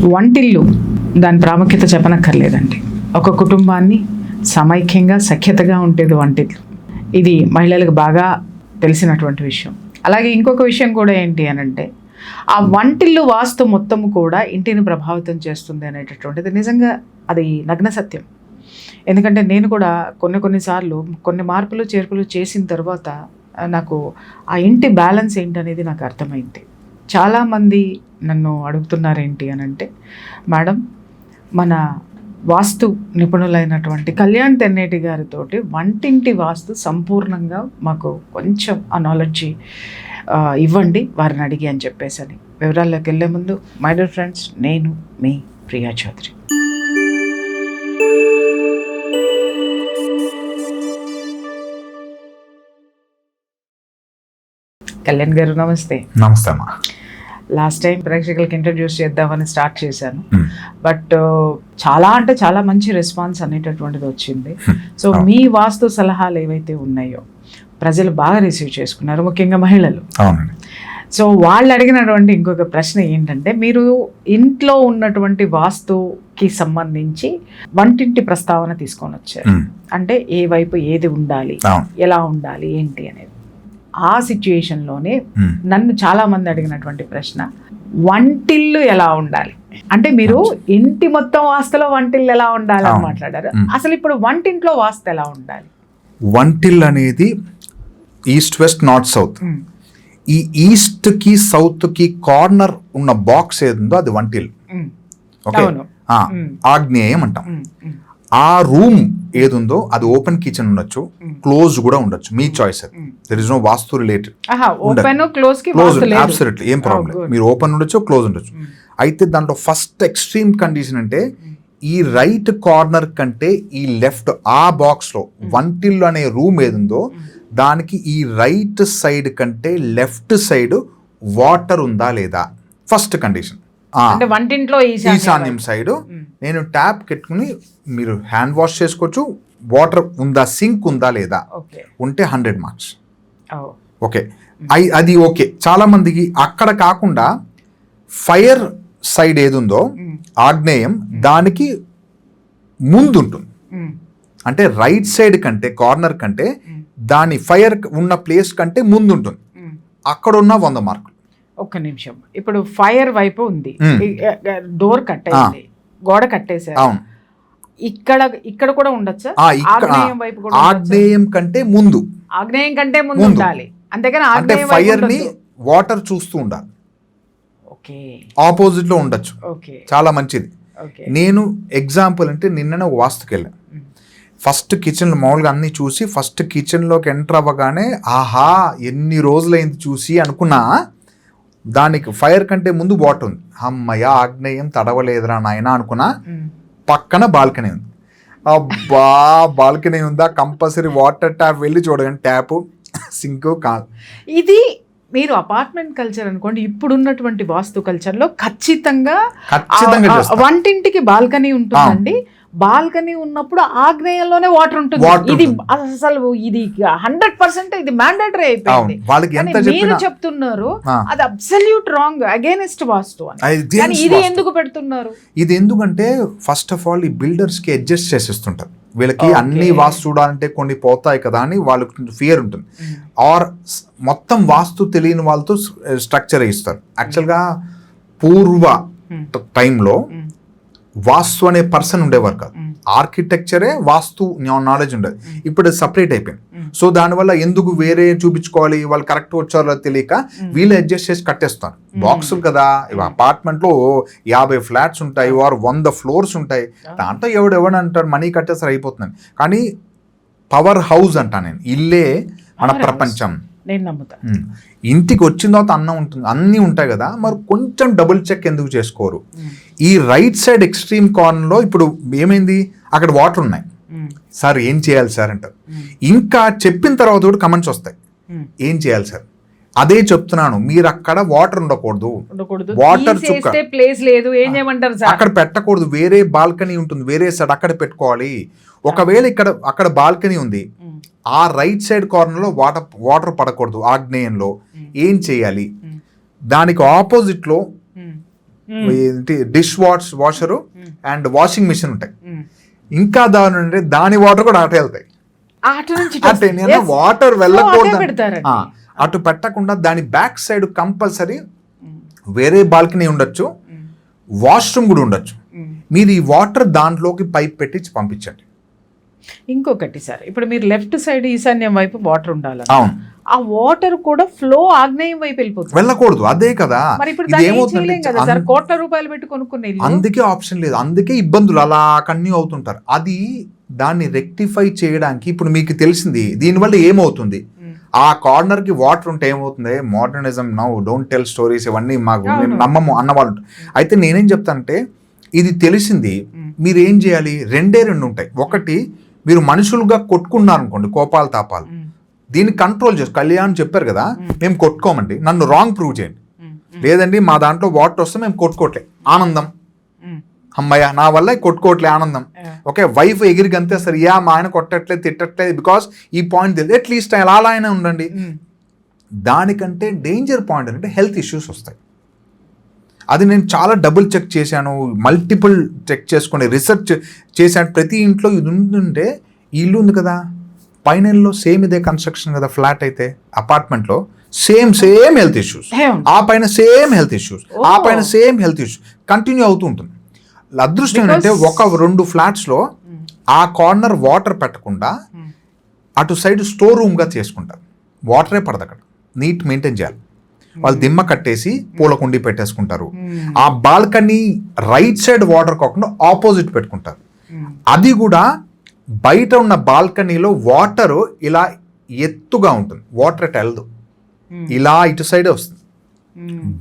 వంటిల్లు దాని ప్రాముఖ్యత చెప్పనక్కర్లేదండి. ఒక కుటుంబాన్ని సమైక్యంగా సఖ్యతగా ఉండేది వంటిల్లు. ఇది మహిళలకు బాగా తెలిసినటువంటి విషయం. అలాగే ఇంకొక విషయం కూడా ఏంటి అనంటే, ఆ వంటిల్లు వాస్తు మొత్తం కూడా ఇంటిని ప్రభావితం చేస్తుంది అనేటటువంటిది నిజంగా అది నగ్న సత్యం. ఎందుకంటే నేను కూడా కొన్నిసార్లు కొన్ని మార్పులు చేర్పులు చేసిన తర్వాత నాకు ఆ ఇంటి బ్యాలెన్స్ ఏంటనేది నాకు అర్థమైంది. చాలామంది నన్ను అడుగుతున్నారు ఏంటి అనంటే, మేడం మన వాస్తు నిపుణులైనటువంటి కళ్యాణ్ తెన్నేటి గారితోటి వంటింటి వాస్తు సంపూర్ణంగా మాకు కొంచెం ఆ నాలెడ్జి ఇవ్వండి వారిని అడిగి అని చెప్పేసి. వివరాల్లోకి వెళ్ళే ముందు మై డియర్ ఫ్రెండ్స్, నేను మీ ప్రియా చౌదరి. కళ్యాణ్ గారు నమస్తే. నమస్తే అమ్మా. లాస్ట్ టైం ప్రేక్షకులకి ఇంట్రడ్యూస్ చేద్దామని స్టార్ట్ చేశాను, బట్ చాలా మంచి రెస్పాన్స్ అనేటటువంటిది వచ్చింది. సో మీ వాస్తు సలహాలు ఏవైతే ఉన్నాయో ప్రజలు బాగా రిసీవ్ చేసుకున్నారు, ముఖ్యంగా మహిళలు. సో వాళ్ళు అడిగినటువంటి ఇంకొక ప్రశ్న ఏంటంటే, మీరు ఇంట్లో ఉన్నటువంటి వాస్తుకి సంబంధించి వంటింటి ప్రస్తావన తీసుకొని వచ్చారు. అంటే ఏ వైపు ఏది ఉండాలి, ఎలా ఉండాలి ఏంటి అనేది. ఆ సిచ్యుయేషన్లోనే నన్ను చాలా మంది అడిగినటువంటి ప్రశ్న, వంటిల్లు ఎలా ఉండాలి అంటే, మీరు ఇంటి మొత్తం వాస్తులో వంటిల్లు ఎలా ఉండాలి అని మాట్లాడారు. అసలు ఇప్పుడు వంటింట్లో వాస్తు ఎలా ఉండాలి? వంటిల్లు అనేది ఈస్ట్ వెస్ట్ నార్త్ సౌత్. ఈ ఈస్ట్ కి సౌత్ కి కార్నర్ ఉన్న బాక్స్ ఏదో అది వంటిల్లు. ఓకే, ఆగ్నేయం అంటాం. ఆ రూమ్ ఏదుందో అది ఓపెన్ కిచెన్ ఉండొచ్చు, క్లోజ్ కూడా ఉండొచ్చు, మీ చాయిస్. అది there is no vastu related. Absolutely ఏం ప్రాబ్లం. మీరు ఓపెన్ ఉండొచ్చు, క్లోజ్ ఉండొచ్చు. అయితే దాంట్లో ఫస్ట్ ఎక్స్ట్రీమ్ కండిషన్ అంటే, ఈ రైట్ కార్నర్ కంటే ఈ లెఫ్ట్ ఆ బాక్స్ లో వంటిల్లు అనే రూమ్ ఏదుందో దానికి ఈ రైట్ సైడ్ కంటే లెఫ్ట్ సైడ్ వాటర్ ఉందా లేదా, ఫస్ట్ కండిషన్. వంటింట్లో ఈశాన్యం సైడ్ నేను ట్యాప్ పెట్టుకుని మీరు హ్యాండ్ వాష్ చేసుకోవచ్చు. వాటర్ ఉందా, సింక్ ఉందా లేదా, ఉంటే 100 మార్క్స్. ఓకే, అది ఓకే. చాలా మందికి అక్కడ కాకుండా ఫైర్ సైడ్ ఏది ఉందో ఆగ్నేయం దానికి ముందు ఉంటుంది. అంటే రైట్ సైడ్ కంటే కార్నర్ కంటే దాని ఫైర్ ఉన్న ప్లేస్ కంటే ముందు ఉంటుంది. అక్కడ ఉన్న 100 మార్కులు. ఒక్క నిమిషం, ఇప్పుడు ఫైర్ వైపు ఉంది, డోర్ కట్టేసి గోడ కట్టేసారు. ఇక్కడ కూడా ఉండొచ్చా? ఆగ్నేయం వైపు కూడా. ఆగ్నేయం కంటే ముందు, ఆగ్నేయం కంటే ముందు ఉండాలి. అంతేగాని ఆగ్నేయం ఫైర్ ని వాటర్ చూస్తూ ఉండాలి. ఓకే, ఆపోజిట్ లో ఉండొచ్చు. చాలా మంచిది. నేను ఎగ్జాంపుల్ అంటే నిన్ననే ఒక వాస్తుకి వెళ్ళాను. ఫస్ట్ కిచెన్ మామూలుగా అన్ని చూసి ఫస్ట్ కిచెన్ లోకి ఎంటర్ అవ్వగానే ఆహా ఎన్ని రోజులైంది చూసి అనుకున్నా. దానికి ఫైర్ కంటే ముందు వాటర్ ఉంది. అమ్మయ్య ఆగ్నేయం తడవలేదురా నాయన అనుకున్నా. పక్కన బాల్కనీ ఉంది. అబ్బా బాల్కనీ ఉందా, కంపల్సరీ వాటర్ ట్యాప్ వెళ్ళి చూడగానే ట్యాప్ సింక్ కాదు. ఇది మీరు అపార్ట్మెంట్ కల్చర్ అనుకోండి, ఇప్పుడున్నటువంటి వాస్తు కల్చర్లో ఖచ్చితంగా వంటింటికి బాల్కనీ ఉంటుందండి. బాల్కనీ ఉన్నప్పుడు ఆగ్నేయంలోనే వాటర్ ఉంటుంది. ఇది అసలు ఇది 100% ఇది మ్యాండేటరీ అయిపోయింది. మీరు చెప్తున్నారు అది అబ్సల్యూట్ రాంగ్, అగైనెస్ట్ వాస్తు అని. ఇది ఎందుకు పెడుతున్నారు? ఇది ఎందుకంటే ఫస్ట్ ఆఫ్ ఆల్ ఈ బిల్డర్స్ కి అడ్జస్ట్ చేసేస్తుంటారు. వీళ్ళకి అన్ని వాస్తు చూడాలంటే కొన్ని పోతాయి కదా అని వాళ్ళకి ఫియర్ ఉంటుంది. ఆర్ మొత్తం వాస్తు తెలియని వాళ్ళతో స్ట్రక్చర్ ఇస్తారు. యాక్చువల్గా పూర్వ టైంలో వాస్తు అనే పర్సన్ ఉండేవారు కాదు. ఆర్కిటెక్చరే వాస్తు నాలెడ్జ్ ఉండేది. ఇప్పుడు సపరేట్ అయిపోయింది. సో దానివల్ల ఎందుకు వేరే చూపించుకోవాలి, వాళ్ళు కరెక్ట్ వచ్చారో తెలియక వీళ్ళు అడ్జస్ట్ చేసి కట్టేస్తారు. బాక్సులు కదా, అపార్ట్మెంట్ లో 50 ఫ్లాట్స్ ఉంటాయి, వారు 100 ఫ్లోర్స్ ఉంటాయి. దాంట్లో ఎవడంటారు మనీ కట్టేస్తారు, అయిపోతుంది. కానీ పవర్ హౌస్ అంటా నేను, ఇల్లే మన ప్రపంచం. ఇంటికి వచ్చిన తర్వాత అన్నం ఉంటుంది, అన్నీ ఉంటాయి కదా, మరి కొంచెం డబుల్ చెక్ ఎందుకు చేసుకోరు? ఈ రైట్ సైడ్ ఎక్స్ట్రీమ్ కార్నర్ లో ఇప్పుడు ఏమైంది, అక్కడ వాటర్ ఉన్నాయి సార్, ఏం చేయాలి సార్ అంటారు. ఇంకా చెప్పిన తర్వాత కూడా కమెంట్స్ వస్తాయి, ఏం చేయాలి సార్? అదే చెప్తున్నాను, మీరు అక్కడ వాటర్ ఉండకూడదు, వాటర్ చుక్క ప్లేస్ లేదు, ఏం చేయమంటారు సార్? అక్కడ పెట్టకూడదు, వేరే బాల్కనీ ఉంటుంది, వేరే సైడ్ అక్కడ పెట్టుకోవాలి. ఒకవేళ అక్కడ బాల్కనీ ఉంది, ఆ రైట్ సైడ్ కార్నర్ లో వాటర్ పడకూడదు ఆగ్నేయంలో, ఏం చేయాలి? దానికి ఆపోజిట్ లో dish washer and washing machine ఉంటాయి. ఇంకా దాని అంటే దాని వాటర్ కూడా అటు వెళ్తాయి. వాటర్ వెళ్ళకూడదు, అటు పెట్టకుండా దాని బ్యాక్ సైడ్ కంపల్సరీ వేరే బాల్కనీ ఉండొచ్చు, వాష్రూమ్ కూడా ఉండొచ్చు. మీరు ఈ వాటర్ దాంట్లోకి పైప్ పెట్టి పంపించండి. ఇంకొకటి సార్, ఇప్పుడు మీరు లెఫ్ట్ సైడ్ ఈశాన్యం వైపు వాటర్ ఉండాలి, అవును, ఆ వాటర్ కూడా ఫ్లో ఆగ్నేయం వైపు వెళ్ళిపోతుంది, వెళ్ళకూడదు. అదే కదా, కోట్ల రూపాయలు పెట్టి కొనుక్కునే, అందుకే ఆప్షన్ లేదు, అందుకే ఇబ్బందులు అలా కంటిన్యూ అవుతుంటారు. అది దాన్ని రెక్టిఫై చేయడానికి ఇప్పుడు మీకు తెలిసింది దీనివల్ల ఏమవుతుంది, ఆ కార్నర్ కి వాటర్ ఉంటే ఏమవుతుంది, modernism now don't tell stories ఇవన్నీ మాకు నమ్మము అన్నవాళ్ళు. అయితే నేనేం చెప్తానంటే ఇది తెలిసింది, మీరు ఏం చేయాలి, రెండు ఉంటాయి. ఒకటి, మీరు మనుషులుగా కొట్టుకున్నారు అనుకోండి, కోపాలు తాపాలు, దీన్ని కంట్రోల్ చేసి కళ్యాణ్ చెప్పారు కదా, మేము కొట్టుకోమండి, నన్ను రాంగ్ ప్రూవ్ చేయండి. లేదండి మా దాంట్లో వాటర్ వస్తే మేము కొట్టుకోవట్లే, ఆనందం, అమ్మయ్య నా వల్ల కొట్టుకోవట్లే, ఆనందం. ఓకే, వైఫ్ ఎగిరి గంతేస్తారు, మా ఆయన కొట్టట్లేదు తిట్టట్లేదు, బికాస్ ఈ పాయింట్ తెలియదు, అట్లీస్ట్ అలా అయినా ఉండండి. దానికంటే డేంజర్ పాయింట్ అంటే హెల్త్ ఇష్యూస్ వస్తాయి. అది నేను చాలా డబుల్ చెక్ చేశాను, మల్టిపుల్ చెక్ చేసుకుని రీసెర్చ్ చేశాను. ప్రతి ఇంట్లో ఇది ఉంటుంటే, ఈ ఇల్లు ఉంది కదా పైన సేమ్ ఇదే కన్స్ట్రక్షన్ కదా, ఫ్లాట్ అయితే అపార్ట్మెంట్లో సేమ్ హెల్త్ ఇష్యూస్, ఆ పైన సేమ్ హెల్త్ ఇష్యూస్, ఆ పైన సేమ్ హెల్త్ ఇష్యూస్ కంటిన్యూ అవుతూ ఉంటుంది. అదృష్టం ఏంటంటే 1-2 ఫ్లాట్స్లో ఆ కార్నర్ వాటర్ పెట్టకుండా అటు సైడ్ స్టోర్ రూమ్గా చేసుకుంటారు, వాటరే పడదు అక్కడ, నీట్ మెయింటైన్ చేయాలి. వాళ్ళు దిమ్మ కట్టేసి పూల కుండీ పెట్టేసుకుంటారు. ఆ బాల్కనీ రైట్ సైడ్ వాటర్ కాకుండా ఆపోజిట్ పెట్టుకుంటారు. అది కూడా బయట ఉన్న బాల్కనీలో వాటర్ ఇలా ఎత్తుగా ఉంటుంది, వాటర్ అట్ వెళ్ళదు, ఇలా ఇటు సైడే వస్తుంది,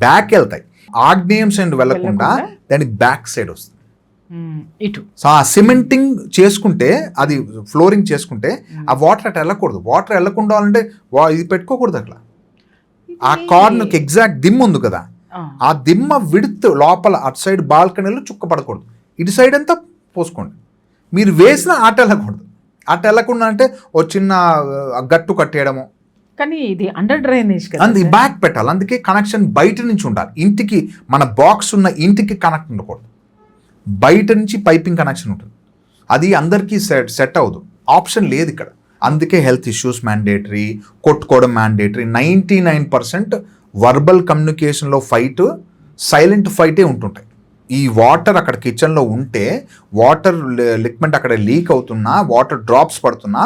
బ్యాక్ వెళ్తాయి. ఆగ్నేయం సైడ్ వెళ్లకుండా దాని బ్యాక్ సైడ్ వస్తుంది. సో ఆ సిమెంటింగ్ చేసుకుంటే, అది ఫ్లోరింగ్ చేసుకుంటే ఆ వాటర్ అటు వెళ్ళకూడదు. వాటర్ వెళ్ళకుండా అంటే ఇది పెట్టుకోకూడదు అట్లా. ఆ కార్నర్కి ఎగ్జాక్ట్ దిమ్మ ఉంది కదా, ఆ దిమ్మ విడ్త్ లోపల అటు సైడ్ బాల్కనీలో చుక్క పడకూడదు, ఇటు సైడ్ అంతా పోసుకోండి. మీరు వేసిన అటు వెళ్ళకూడదు. అటు వెళ్ళకుండా అంటే ఓ చిన్న గట్టు కట్టేయడము, కానీ ఇది అండర్ డ్రైనేజ్ కదా, అది బ్యాక్ పెట్టాలి. అందుకే కనెక్షన్ బయట నుంచి ఉండాలి. ఇంటికి మన బాక్స్ ఉన్న ఇంటికి కనెక్ట్ ఉండకూడదు, బయట నుంచి పైపింగ్ కనెక్షన్ ఉంటుంది. అది అందరికీ సెట్ అవ్వదు, ఆప్షన్ లేదు ఇక్కడ. అందుకే హెల్త్ ఇష్యూస్ మ్యాండేటరీ, కొట్టుకోవడం మ్యాండేటరీ. 99% వర్బల్ కమ్యూనికేషన్లో ఫైట్, సైలెంట్ ఫైటే ఉంటుంటాయి. ఈ వాటర్ అక్కడ కిచెన్లో ఉంటే, వాటర్ లిక్విడ్ అక్కడ లీక్ అవుతున్నా, వాటర్ డ్రాప్స్ పడుతున్నా,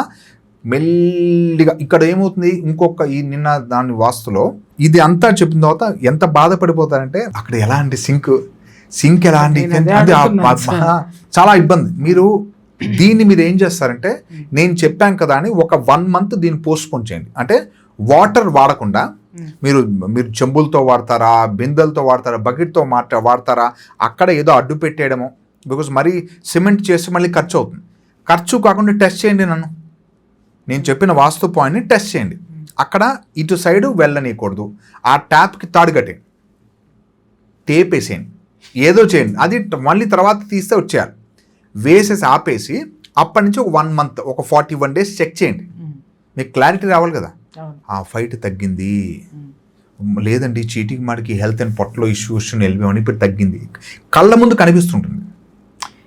మెల్లిగా ఇక్కడ ఏమవుతుంది, ఇంకొక ఈ నిన్న దాని వాస్తులో ఇది అంతా చెప్పిన తర్వాత ఎంత బాధపడిపోతారంటే, అక్కడ ఎలా అండి సింక్ ఎలా అండి, చాలా ఇబ్బంది. దీన్ని మీరు ఏం చేస్తారంటే, నేను చెప్పాను కదా అని ఒక 1 month దీన్ని పోస్ట్పోన్ చేయండి. అంటే వాటర్ వాడకుండా మీరు చెంబులతో వాడతారా, బిందెలతో వాడతారా, బకెట్తో వాడతారా, అక్కడ ఏదో అడ్డు పెట్టేయడము. బికాజ్ మరీ సిమెంట్ చేసి మళ్ళీ ఖర్చు అవుతుంది. ఖర్చు కాకుండా టెస్ట్ చేయండి, నేను చెప్పిన వాస్తు పాయింట్ని టెస్ట్ చేయండి. అక్కడ ఇటు సైడు వెళ్ళనీయకూడదు. ఆ ట్యాప్కి తాడు కట్టేయండి, టేప్ వేసేయండి, ఏదో చేయండి. అది మళ్ళీ తర్వాత తీస్తే వచ్చేయాలి. వేసేసి ఆపేసి అప్పటి నుంచి ఒక 1 month, ఒక 41 days చెక్ చేయండి. మీకు క్లారిటీ రావాలి కదా, ఆ ఫైట్ తగ్గింది, లేదండి చీటికి మాడికి హెల్త్ అండ్ పొట్టలో ఇష్యూస్ వెళ్ళిపోయామని ఇప్పుడు తగ్గింది, కళ్ళ ముందు కనిపిస్తుంటుంది.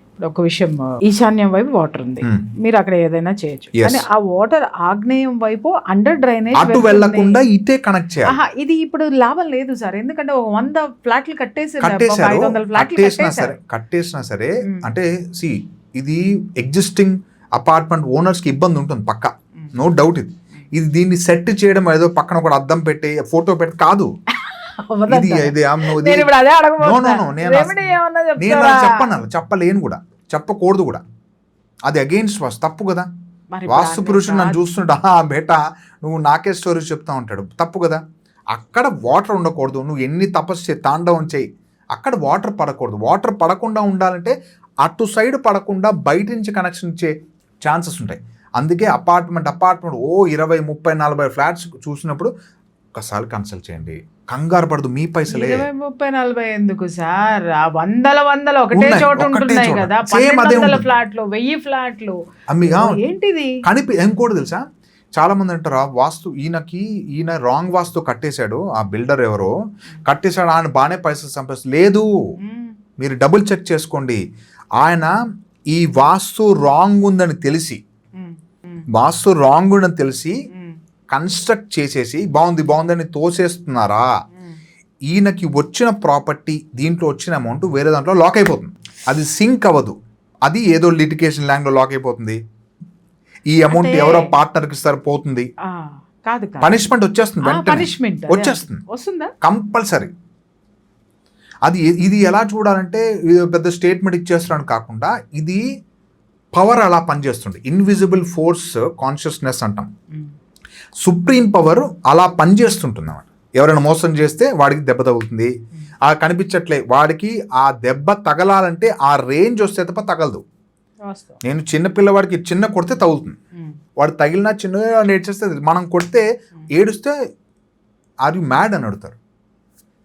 ఇప్పుడు ఒక విషయం, ఈశాన్యం వైపు వాటర్ ఉంది, మీరు అక్కడ ఏదైనా చేయొచ్చు, కానీ ఆ వాటర్ ఆగ్నేయం వైపు అండర్ డ్రైనేజ్ అటు వెళ్లకుండా ఇటే కనెక్ట్ చేయాలి. ఇది ఇప్పుడు లాభం లేదు సార్, ఎందుకంటే 100 ఫ్లాట్లు కట్టేసినా సరే అంటే ఇది ఎగ్జిస్టింగ్ అపార్ట్మెంట్ ఓనర్స్ కి ఇబ్బంది ఉంటుంది పక్క, నో డౌట్. ఇది దీన్ని సెట్ చేయడం ఏదో పక్కన ఒక అద్దం పెట్టి ఫోటో పెట్టి కాదు. చెప్పలేను కూడా, చెప్పకూడదు కూడా, అది అగెయిన్స్ట్ వాస్తు, తప్పు కదా. వాస్తు పురుషుడు నన్ను చూస్తుంటా, బేటా నువ్వు నాకే స్టోరీస్ చెప్తా ఉంటాడు, తప్పు కదా. అక్కడ వాటర్ ఉండకూడదు, నువ్వు ఎన్ని తపస్సు తాండవం చేయి, అక్కడ వాటర్ పడకూడదు. వాటర్ పడకుండా ఉండాలంటే అటు సైడ్ పడకుండా బయట నుంచి కనెక్షన్ ఇచ్చే ఛాన్సెస్ ఉంటాయి. అందుకే అపార్ట్మెంట్ 20, 30, 40 ఫ్లాట్స్ చూసినప్పుడు ఒకసారి కన్సల్ట్ చేయండి, కంగారు పడదు, మీ పైసలే. 20, 30, 40 ఎందుకు సార్, వందల ఒకటే చోట ఉంటున్నాయి కదా, 1200 ఫ్లాట్లు, 1000 ఫ్లాట్లు, ఏంటిది ఏం కూడా తెలుసా, చాలా మంది అంటారు వాస్తు ఈయన రాంగ్ వాస్తు కట్టేశాడు, ఆ బిల్డర్ ఎవరో కట్టేశాడు, ఆయన బాగానే పైసలు సంపాదిస్తారు. లేదు, మీరు డబుల్ చెక్ చేసుకోండి. ఆయన ఈ వాస్తు రాంగ్ ఉందని తెలిసి కన్స్ట్రక్ట్ చేసేసి బాగుందని తోసేస్తున్నారా? ఈయనకి వచ్చిన ప్రాపర్టీ, దీంట్లో వచ్చిన అమౌంట్ వేరే దాంట్లో లాక్ అయిపోతుంది, అది సింక్ అవ్వదు, అది ఏదో లిటిగేషన్ ల్యాండ్లో లాక్ అయిపోతుంది. ఈ అమౌంట్ ఎవరో పార్ట్నర్కి ఇస్తారు, పోతుంది, పనిష్మెంట్ వచ్చేస్తుంది, వచ్చేస్తుంది కంపల్సరీ. ఇది ఎలా చూడాలంటే పెద్ద స్టేట్మెంట్ ఇచ్చేస్తున్నాను కాకుండా, ఇది పవర్ అలా పనిచేస్తుంది. ఇన్విజిబుల్ ఫోర్స్ కాన్షియస్నెస్ అంటాం, సుప్రీం పవర్ అలా పనిచేస్తుంటుంది అన్నమాట. ఎవరైనా మోసం చేస్తే వాడికి దెబ్బ తగులుతుంది, ఆ కనిపించట్లే, వాడికి ఆ దెబ్బ తగలాలంటే ఆ రేంజ్ వస్తే తప్ప తగలదు. నేను చిన్న పిల్లవాడికి చిన్న కొడితే తగులుతుంది, వాడు తగిలినా చిన్నగా నేర్చేస్తే, మనం కొడితే ఏడుస్తే ఆర్ యు మ్యాడ్ అని అడుగుతారు.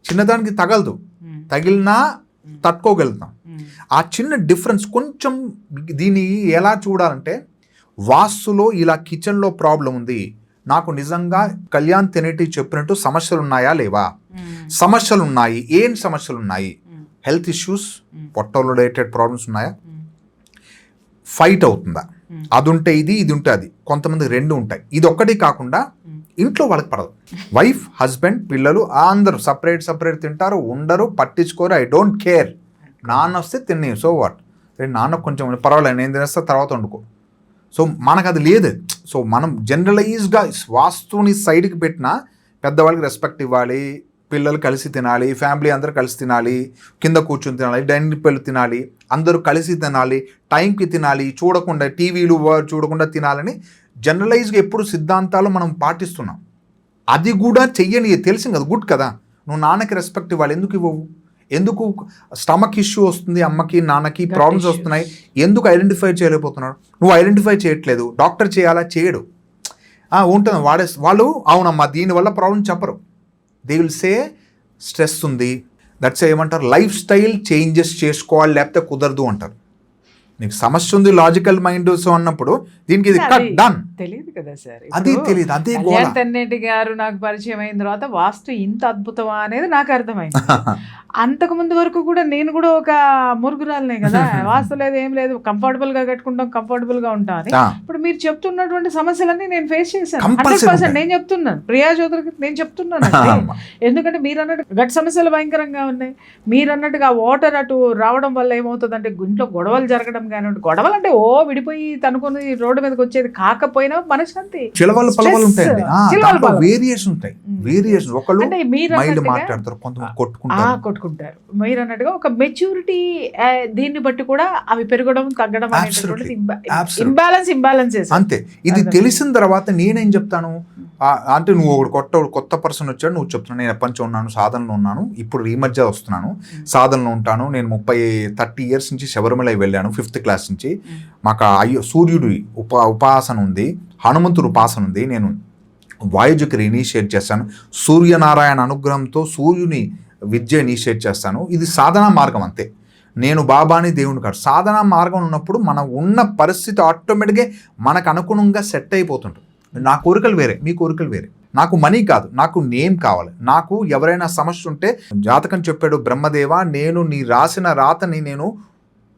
చిన్నదానికి తగలదు, తగిలినా తట్టుకోగలుగుతాం. ఆ చిన్న డిఫరెన్స్ కొంచెం. దీన్ని ఎలా చూడాలంటే, వాస్తులో ఇలా కిచెన్లో ప్రాబ్లం ఉంది, నాకు నిజంగా కళ్యాణ్ తెనేటి చెప్పినట్టు సమస్యలు ఉన్నాయా లేవా? సమస్యలు ఉన్నాయి. ఏం సమస్యలు ఉన్నాయి? హెల్త్ ఇష్యూస్, పొట్ట రిలేటెడ్ ప్రాబ్లమ్స్ ఉన్నాయా? ఫైట్ అవుతుందా? అది ఉంటే ఇది ఉంటే అది. కొంతమంది రెండు ఉంటాయి. ఇది ఒక్కటి కాకుండా ఇంట్లో వాళ్ళకి పడదు. వైఫ్, హస్బెండ్, పిల్లలు అందరూ సపరేట్ తింటారు, ఉండరు, పట్టించుకోరు. ఐ డోంట్ కేర్, నాన్న వస్తే తిని, సో వాట్, నాన్న కొంచెం పర్వాలేదు నేను తినేస్తా, తర్వాత వండుకో. సో మనకు అది లేదు. సో మనం జనరలైజ్గా వాస్తుని సైడ్కి పెట్టినా పెద్దవాళ్ళకి రెస్పెక్ట్ ఇవ్వాలి, పిల్లలు కలిసి తినాలి, ఫ్యామిలీ అందరూ కలిసి తినాలి, కింద కూర్చొని తినాలి, డైనింగ్ టేబుల్ తినాలి, అందరూ కలిసి తినాలి, టైంకి తినాలి, చూడకుండా టీవీలు చూడకుండా తినాలని జనరలైజ్గా ఎప్పుడు సిద్ధాంతాలు మనం పాటిస్తున్నాం. అది కూడా చెయ్యని తెలిసింది కదా, గుడ్ కదా. నువ్వు నాన్నకి రెస్పెక్ట్ ఇవ్వాలి, ఎందుకు ఇవ్వవు? ఎందుకు స్టమక్ ఇష్యూ వస్తుంది, అమ్మకి నాన్నకి ప్రాబ్లమ్స్ వస్తున్నాయి, ఎందుకు ఐడెంటిఫై చేయలేకపోతున్నాడు? నువ్వు ఐడెంటిఫై చేయట్లేదు, డాక్టర్ చేయాలా? చేయడు. ఉంటుంది వాళ్ళు అవునమ్మా దీనివల్ల ప్రాబ్లం చెప్పరు. దే విల్ సే స్ట్రెస్ ఉంది, దట్స్ ఏమంటారు, లైఫ్ స్టైల్ చేంజెస్ చేసుకోవాలి, లేకపోతే కుదరదు అంటారు. నీకు సమస్య ఉంది, లాజికల్ మైండ్ సో అన్నప్పుడు దీనికి ఇది కట్ డన్. తెలియదు కదా సార్, అది తెలియదు. అదే కళ్యాణ్ తెన్నేటి గారు నాకు పరిచయం అయిన తర్వాత వాస్తు ఇంత అద్భుతమా అనేది నాకు అర్థమైంది. అంతకు ముందు వరకు కూడా నేను కూడా ఒక మురుగురాలనే కదా, వాస్తు లేదు ఏం లేదు, కంఫర్టబుల్ గా కట్టుకుంటాం, కంఫర్టబుల్ గా ఉంటాం అని. ఇప్పుడు మీరు చెప్తున్నటువంటి సమస్యలన్నీ నేను ఫేస్ చేశాను, 100%. నేను చెప్తున్నాను, ప్రియా చౌదరికి నేను చెప్తున్నాను. ఎందుకంటే మీరు అన్నట్టు గట్ సమస్యలు భయంకరంగా ఉన్నాయి. మీరు అన్నట్టుగా వాటర్ అటు రావడం వల్ల ఏమవుతుందంటే ఇంట్లో గొడవలు జరగడం కానివ్వండి, గొడవలు అంటే విడిపోయి తనుకొని రోడ్డు మీదకి వచ్చేది కాకపోయినా మనశ్శాంతి, కొట్టుకుంటారు. మీరు అన్నట్టుగా ఒక మెచ్యూరిటీ, దీన్ని బట్టి కూడా అవి పెరగడం తగ్గడం అనేటటువంటిది ఇంబ్యాలెన్స్ అంతే. ఇది తెలిసిన తర్వాత నేనేం చెప్తాను అంటే, నువ్వు కొత్త పర్సన్ వచ్చాడు, నువ్వు చెప్తున్నాను నేను ఎప్పటి నుంచో ఉన్నాను, సాధనలో ఉన్నాను, ఇప్పుడు ఈ మధ్య వస్తున్నాను, సాధనలో ఉంటాను, నేను 30 years నుంచి శబరిమల వెళ్ళాను, 5th class నుంచి. మాకు సూర్యుడి ఉపాసన ఉంది, హనుమంతుడు ఉపాసన ఉంది, నేను వాయుజుకి ఇనిషియేట్ చేస్తాను, సూర్యనారాయణ అనుగ్రహంతో సూర్యుని విద్య ఇనిషియేట్ చేస్తాను. ఇది సాధనా మార్గం అంతే. నేను బాబాని దేవుని కాదు. సాధనా మార్గం ఉన్నప్పుడు మనం ఉన్న పరిస్థితి ఆటోమేటిక్గా మనకు అనుగుణంగా సెట్ అయిపోతుంటుంది. నా కోరికలు వేరే, మీ కోరికలు వేరే. నాకు మనీ కాదు, నాకు నేమ్ కావాలి. నాకు ఎవరైనా సమస్య ఉంటే, జాతకం చెప్పాడు బ్రహ్మదేవ, నేను నీ రాసిన రాతని నేను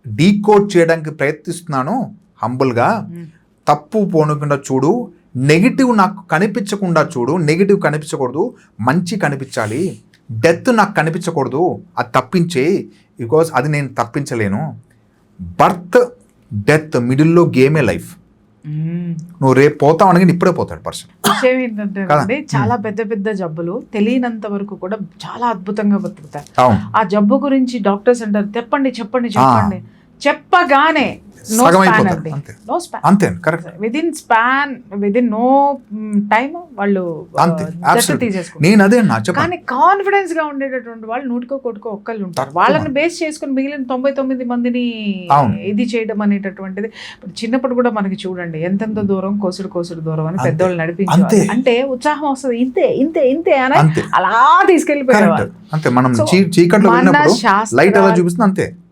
డీకోడ్ చేయడానికి ప్రయత్నిస్తున్నాను, హంబుల్గా తప్పు పోనకుండా చూడు, నెగిటివ్ నాకు కనిపించకుండా చూడు, నెగిటివ్ కనిపించకూడదు, మంచి కనిపించాలి, డెత్ నాకు కనిపించకూడదు, అది తప్పించే, బికాజ్ అది నేను తప్పించలేను. బర్త్ డెత్ మిడిల్లో గేమే లైఫ్. నువ్వు రేపు పోతావు అనగా ఇప్పుడే పోతాడు పర్సన్. విషయం ఏంటంటే చాలా పెద్ద జబ్బులు తెలియనంత వరకు కూడా చాలా అద్భుతంగా బతుకుతారు. ఆ జబ్బు గురించి డాక్టర్స్ అంటారు చెప్పండి చెప్పగానే విదిన్ నో టైమ్ వాళ్ళు నేను అదే కానీ కాన్ఫిడెన్స్ గా ఉండేటటువంటి వాళ్ళు 100 ఒక్కళ్ళు ఉంటారు. వాళ్ళని బేస్ చేసుకుని మిగిలిన 99 మందిని ఇది చేయడం అనేటటువంటిది. చిన్నప్పుడు కూడా మనకి చూడండి ఎంతెంత దూరం కోసుడు దూరం అని పెద్దవాళ్ళు నడిపించారు అంటే ఉత్సాహం వస్తుంది, ఇంతే అని అలా తీసుకెళ్లిపోయేవాళ్ళు.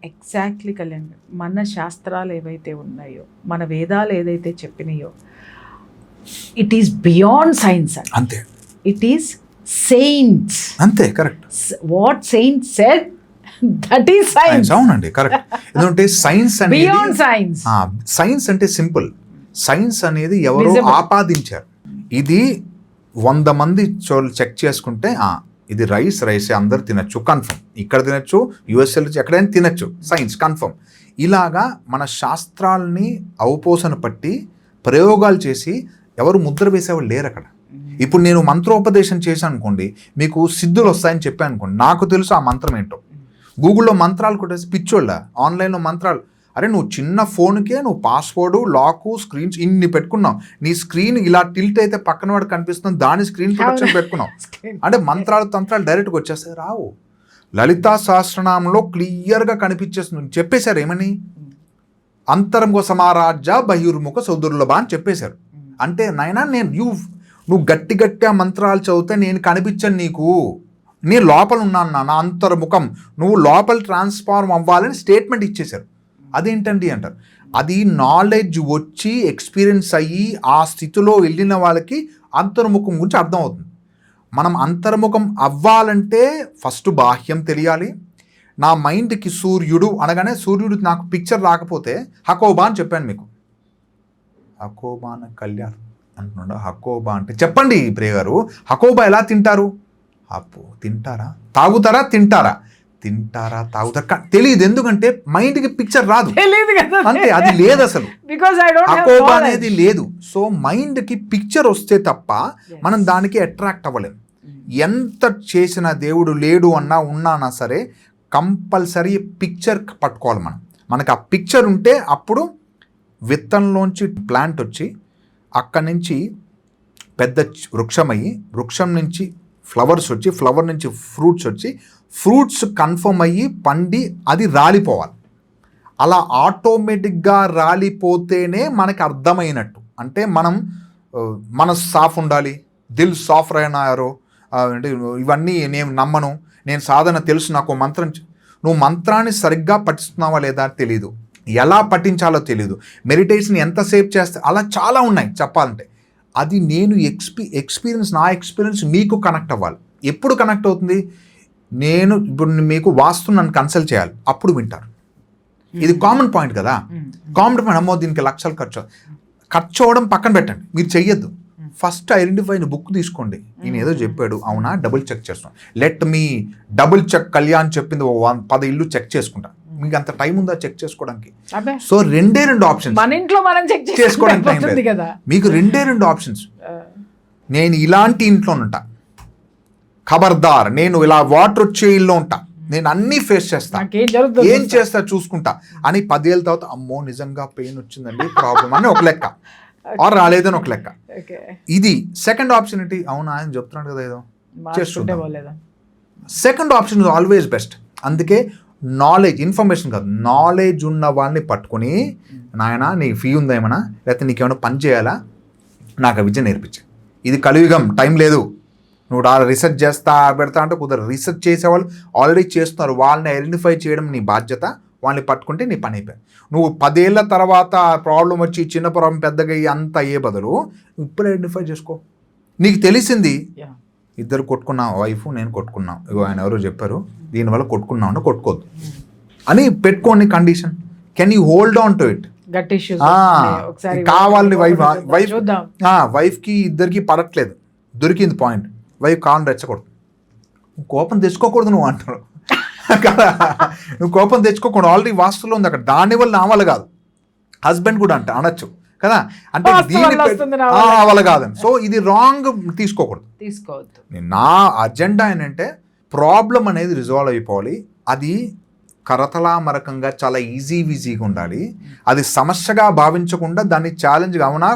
ఎగ్జాక్ట్లీ కళ్యాణ్, మన శాస్త్రాలు ఏవైతే ఉన్నాయో, మన వేదాలు ఏదైతే చెప్పినాయో, ఇట్ ఈస్ బియాండ్ సైన్స్ అండి. అంతే ఇట్ ఈస్ సెయింట్స్. అంతే, correct. What Saint said that is science. అవునండి, కరెక్ట్. ఎందుకంటే సైన్స్ అనేది బియాండ్ సైన్స్. సైన్స్ అంటే సింపుల్. సైన్స్ అనేది ఎవరో ఆపాదించారు. ఇది 100 మంది చెక్ చేసుకుంటే ఇది రైస్ అందరు తినచ్చు, కన్ఫర్మ్. ఇక్కడ తినచ్చు, యుఎస్ఏలో ఎక్కడైనా తినచ్చు, సైన్స్ కన్ఫర్మ్. ఇలాగా మన శాస్త్రాలని అవపోసన పట్టి ప్రయోగాలు చేసి ఎవరు ముద్ర వేసేవాళ్ళు లేరు అక్కడ. ఇప్పుడు నేను మంత్రోపదేశం చేశాను అనుకోండి, మీకు సిద్ధులు వస్తాయని చెప్పాను అనుకోండి, నాకు తెలుసు ఆ మంత్రం ఏంటో. గూగుల్లో మంత్రాలు కొట్టేసి పిచ్చోళ్ళ, ఆన్లైన్లో మంత్రాలు. అరే నువ్వు చిన్న ఫోన్కే నువ్వు పాస్వర్డ్, లాకు, స్క్రీన్స్ ఇన్ని పెట్టుకున్నావు. నీ స్క్రీన్ ఇలా టిల్ట్ అయితే పక్కన వాడు కనిపిస్తుంది, దాని స్క్రీన్ ప్రొటెక్షన్ పెట్టుకున్నావు. అంటే మంత్రాలు తంత్రాలు డైరెక్ట్గా వచ్చేస్తాయి, రావు. లలితా సహస్రనామంలో క్లియర్గా కనిపించేస్తుంది. చెప్పేశారు ఏమని, అంతరంగ సమారాజ్య బహిర్ముఖ సౌదుర్లభ అని చెప్పేశారు. అంటే నాయనా నువ్వు గట్టి ఆ మంత్రాలు చదివితే నేను కనిపించను నీకు, నీ లోపల ఉన్నాను నా అంతర్ముఖం, నువ్వు లోపల ట్రాన్స్ఫార్మ్ అవ్వాలని స్టేట్మెంట్ ఇచ్చేశారు. అదేంటండి అంటారు. అది నాలెడ్జ్ వచ్చి ఎక్స్పీరియన్స్ అయ్యి ఆ స్థితిలో వెళ్ళిన వాళ్ళకి అంతర్ముఖం గురించి అర్థమవుతుంది. మనం అంతర్ముఖం అవ్వాలంటే ఫస్ట్ బాహ్యం తెలియాలి. నా మైండ్కి సూర్యుడు అనగానే సూర్యుడు నాకు పిక్చర్ రాకపోతే హకోబా అని చెప్పాను మీకు. హకోబా అని కళ్యాణ్ అంటున్నాడు. హకోబా అంటే చెప్పండి ప్రియ గారు, హకోబా ఎలా తింటారు? తింటారా, తాగుతారా, తింటారా తాగుతారా తెలియదు. ఎందుకంటే మైండ్కి పిక్చర్ రాదు, అంతే. అది లేదు అసలు, హకోబా అనేది లేదు. సో మైండ్కి పిక్చర్ వస్తే తప్ప మనం దానికి అట్రాక్ట్ అవ్వలేం. ఎంత చేసిన దేవుడు లేడు అన్నా ఉన్నానా సరే కంపల్సరీ పిక్చర్ పట్టుకోవాలి మనం. మనకు ఆ పిక్చర్ ఉంటే అప్పుడు విత్తనంలోంచి ప్లాంట్ వచ్చి అక్కడి నుంచి పెద్ద వృక్షం అయ్యి, వృక్షం నుంచి ఫ్లవర్స్ వచ్చి, ఫ్లవర్ నుంచి ఫ్రూట్స్ వచ్చి, ఫ్రూట్స్ కన్ఫర్మ్ అయ్యి పండి అది రాలిపోవాలి. అలా ఆటోమేటిక్గా రాలిపోతేనే మనకి అర్థమైనట్టు. అంటే మన సాఫ్ ఉండాలి, దిల్ సాఫ్ రైనారో అంటే ఇవన్నీ నేను నమ్మను, నేను సాధన తెలుసు, నాకు మంత్రం. నువ్వు మంత్రాన్ని సరిగ్గా పఠిస్తున్నావా లేదా తెలీదు, ఎలా పఠించాలో తెలీదు, మెడిటేషన్ ఎంతసేపు చేస్తే, అలా చాలా ఉన్నాయి చెప్పాలంటే. అది నేను నా ఎక్స్పీరియన్స్ మీకు కనెక్ట్ అవ్వాలి. ఎప్పుడు కనెక్ట్ అవుతుంది? నేను ఇప్పుడు మీకు వాస్తు నన్ను కన్సల్ట్ చేయాలి, అప్పుడు వింటారు. ఇది కామన్ పాయింట్ కదా. కామన్ పాయింట్, అమ్మో దీనికి లక్షలు ఖర్చు అవ్వడం పక్కన పెట్టండి, మీరు చెయ్యొద్దు. ఫస్ట్ ఐడెంటిఫై బుక్ తీసుకోండి, నేను ఏదో చెప్పాడు అవునా, డబుల్ చెక్ చేస్తాను. Let me double check Kalyan చెప్పింది 10 ఇల్లు చెక్ చేసుకుంటా. మీకు అంత టైం ఉందా చెక్ చేసుకోవడానికి? సో 2 ఆప్షన్స్, మన ఇంట్లో మనం చెక్ చేసుకోవడానికి టైం లేదు. మీకు 2 ఆప్షన్స్. నేను ఇలాంటి ఇంట్లో ఉంటా, ఖబర్దార్, నేను ఇలా వాటర్ వచ్చే ఇల్లు ఉంటా, నేను అన్నీ ఫేస్ చేస్తా, ఏం చేస్తా చూసుకుంటా అని 10 ఏళ్ళ తర్వాత అమ్మో నిజంగా పెయిన్ వచ్చిందండి ప్రాబ్లం అని ఒక లెక్క, ఆర్ రాలేదని ఒక లెక్క. ఇది సెకండ్ ఆప్షన్ ఏంటి? అవునా ఆయన చెప్తున్నాడు కదా ఏదో చేస్తుంటే. Second option is always best. అందుకే నాలెడ్జ్, ఇన్ఫర్మేషన్ కాదు, నాలెడ్జ్ ఉన్న వాళ్ళని పట్టుకుని, నాయన నీ ఫీ ఉందా ఏమన్నా, లేకపోతే నీకేమైనా పని చేయాలా, నాకు ఆ విద్య నేర్పించే. ఇది కలియుగం, టైం లేదు. నువ్వు రీసెర్చ్ చేస్తా పెడతా అంటే కుదరదు. రీసెర్చ్ చేసేవాళ్ళు ఆల్రెడీ చేస్తున్నారు, వాళ్ళని ఐడెంటిఫై చేయడం నీ బాధ్యత. వాళ్ళని పట్టుకుంటే నీ పని అయిపోయింది. నువ్వు 10 ఏళ్ళ తర్వాత ప్రాబ్లం వచ్చి చిన్న ప్రాబ్లం పెద్దగా అంత అయ్యే బదులు ఇప్పుడు ఐడెంటిఫై చేసుకో. నీకు తెలిసింది, ఇద్దరు కొట్టుకున్నా, వైఫ్ నేను కొట్టుకున్నాం, ఆయన ఎవరో చెప్పారు దీనివల్ల కొట్టుకున్నావు అంటే కొట్టుకోవద్దు అని పెట్టుకోండి condition. Can you hold on to it? కావాలని వైఫ్కి ఇద్దరికి పడట్లేదు, దొరికింది పాయింట్, వైఫ్ కావాలని రెచ్చకూడదు. కోపం తెచ్చుకోకూడదు నువ్వు అంటారు కదా, నువ్వు కోపం తెచ్చుకోకూడదు, ఆల్రెడీ వాస్తులో ఉంది అక్కడ. దానివల్ల నా వల్ల కాదు, హస్బెండ్ కూడా అనొచ్చు కదా, అంటే దీని వల్ల కాదని. సో ఇది రాంగ్, తీసుకోవద్దు. నా అజెండా ఏంటంటే ప్రాబ్లం అనేది రిజాల్వ్ అయిపోవాలి. అది కరతలామరకంగా చాలా ఈజీగా ఉండాలి. అది సమస్యగా భావించకుండా దాన్ని ఛాలెంజ్గా, అవునా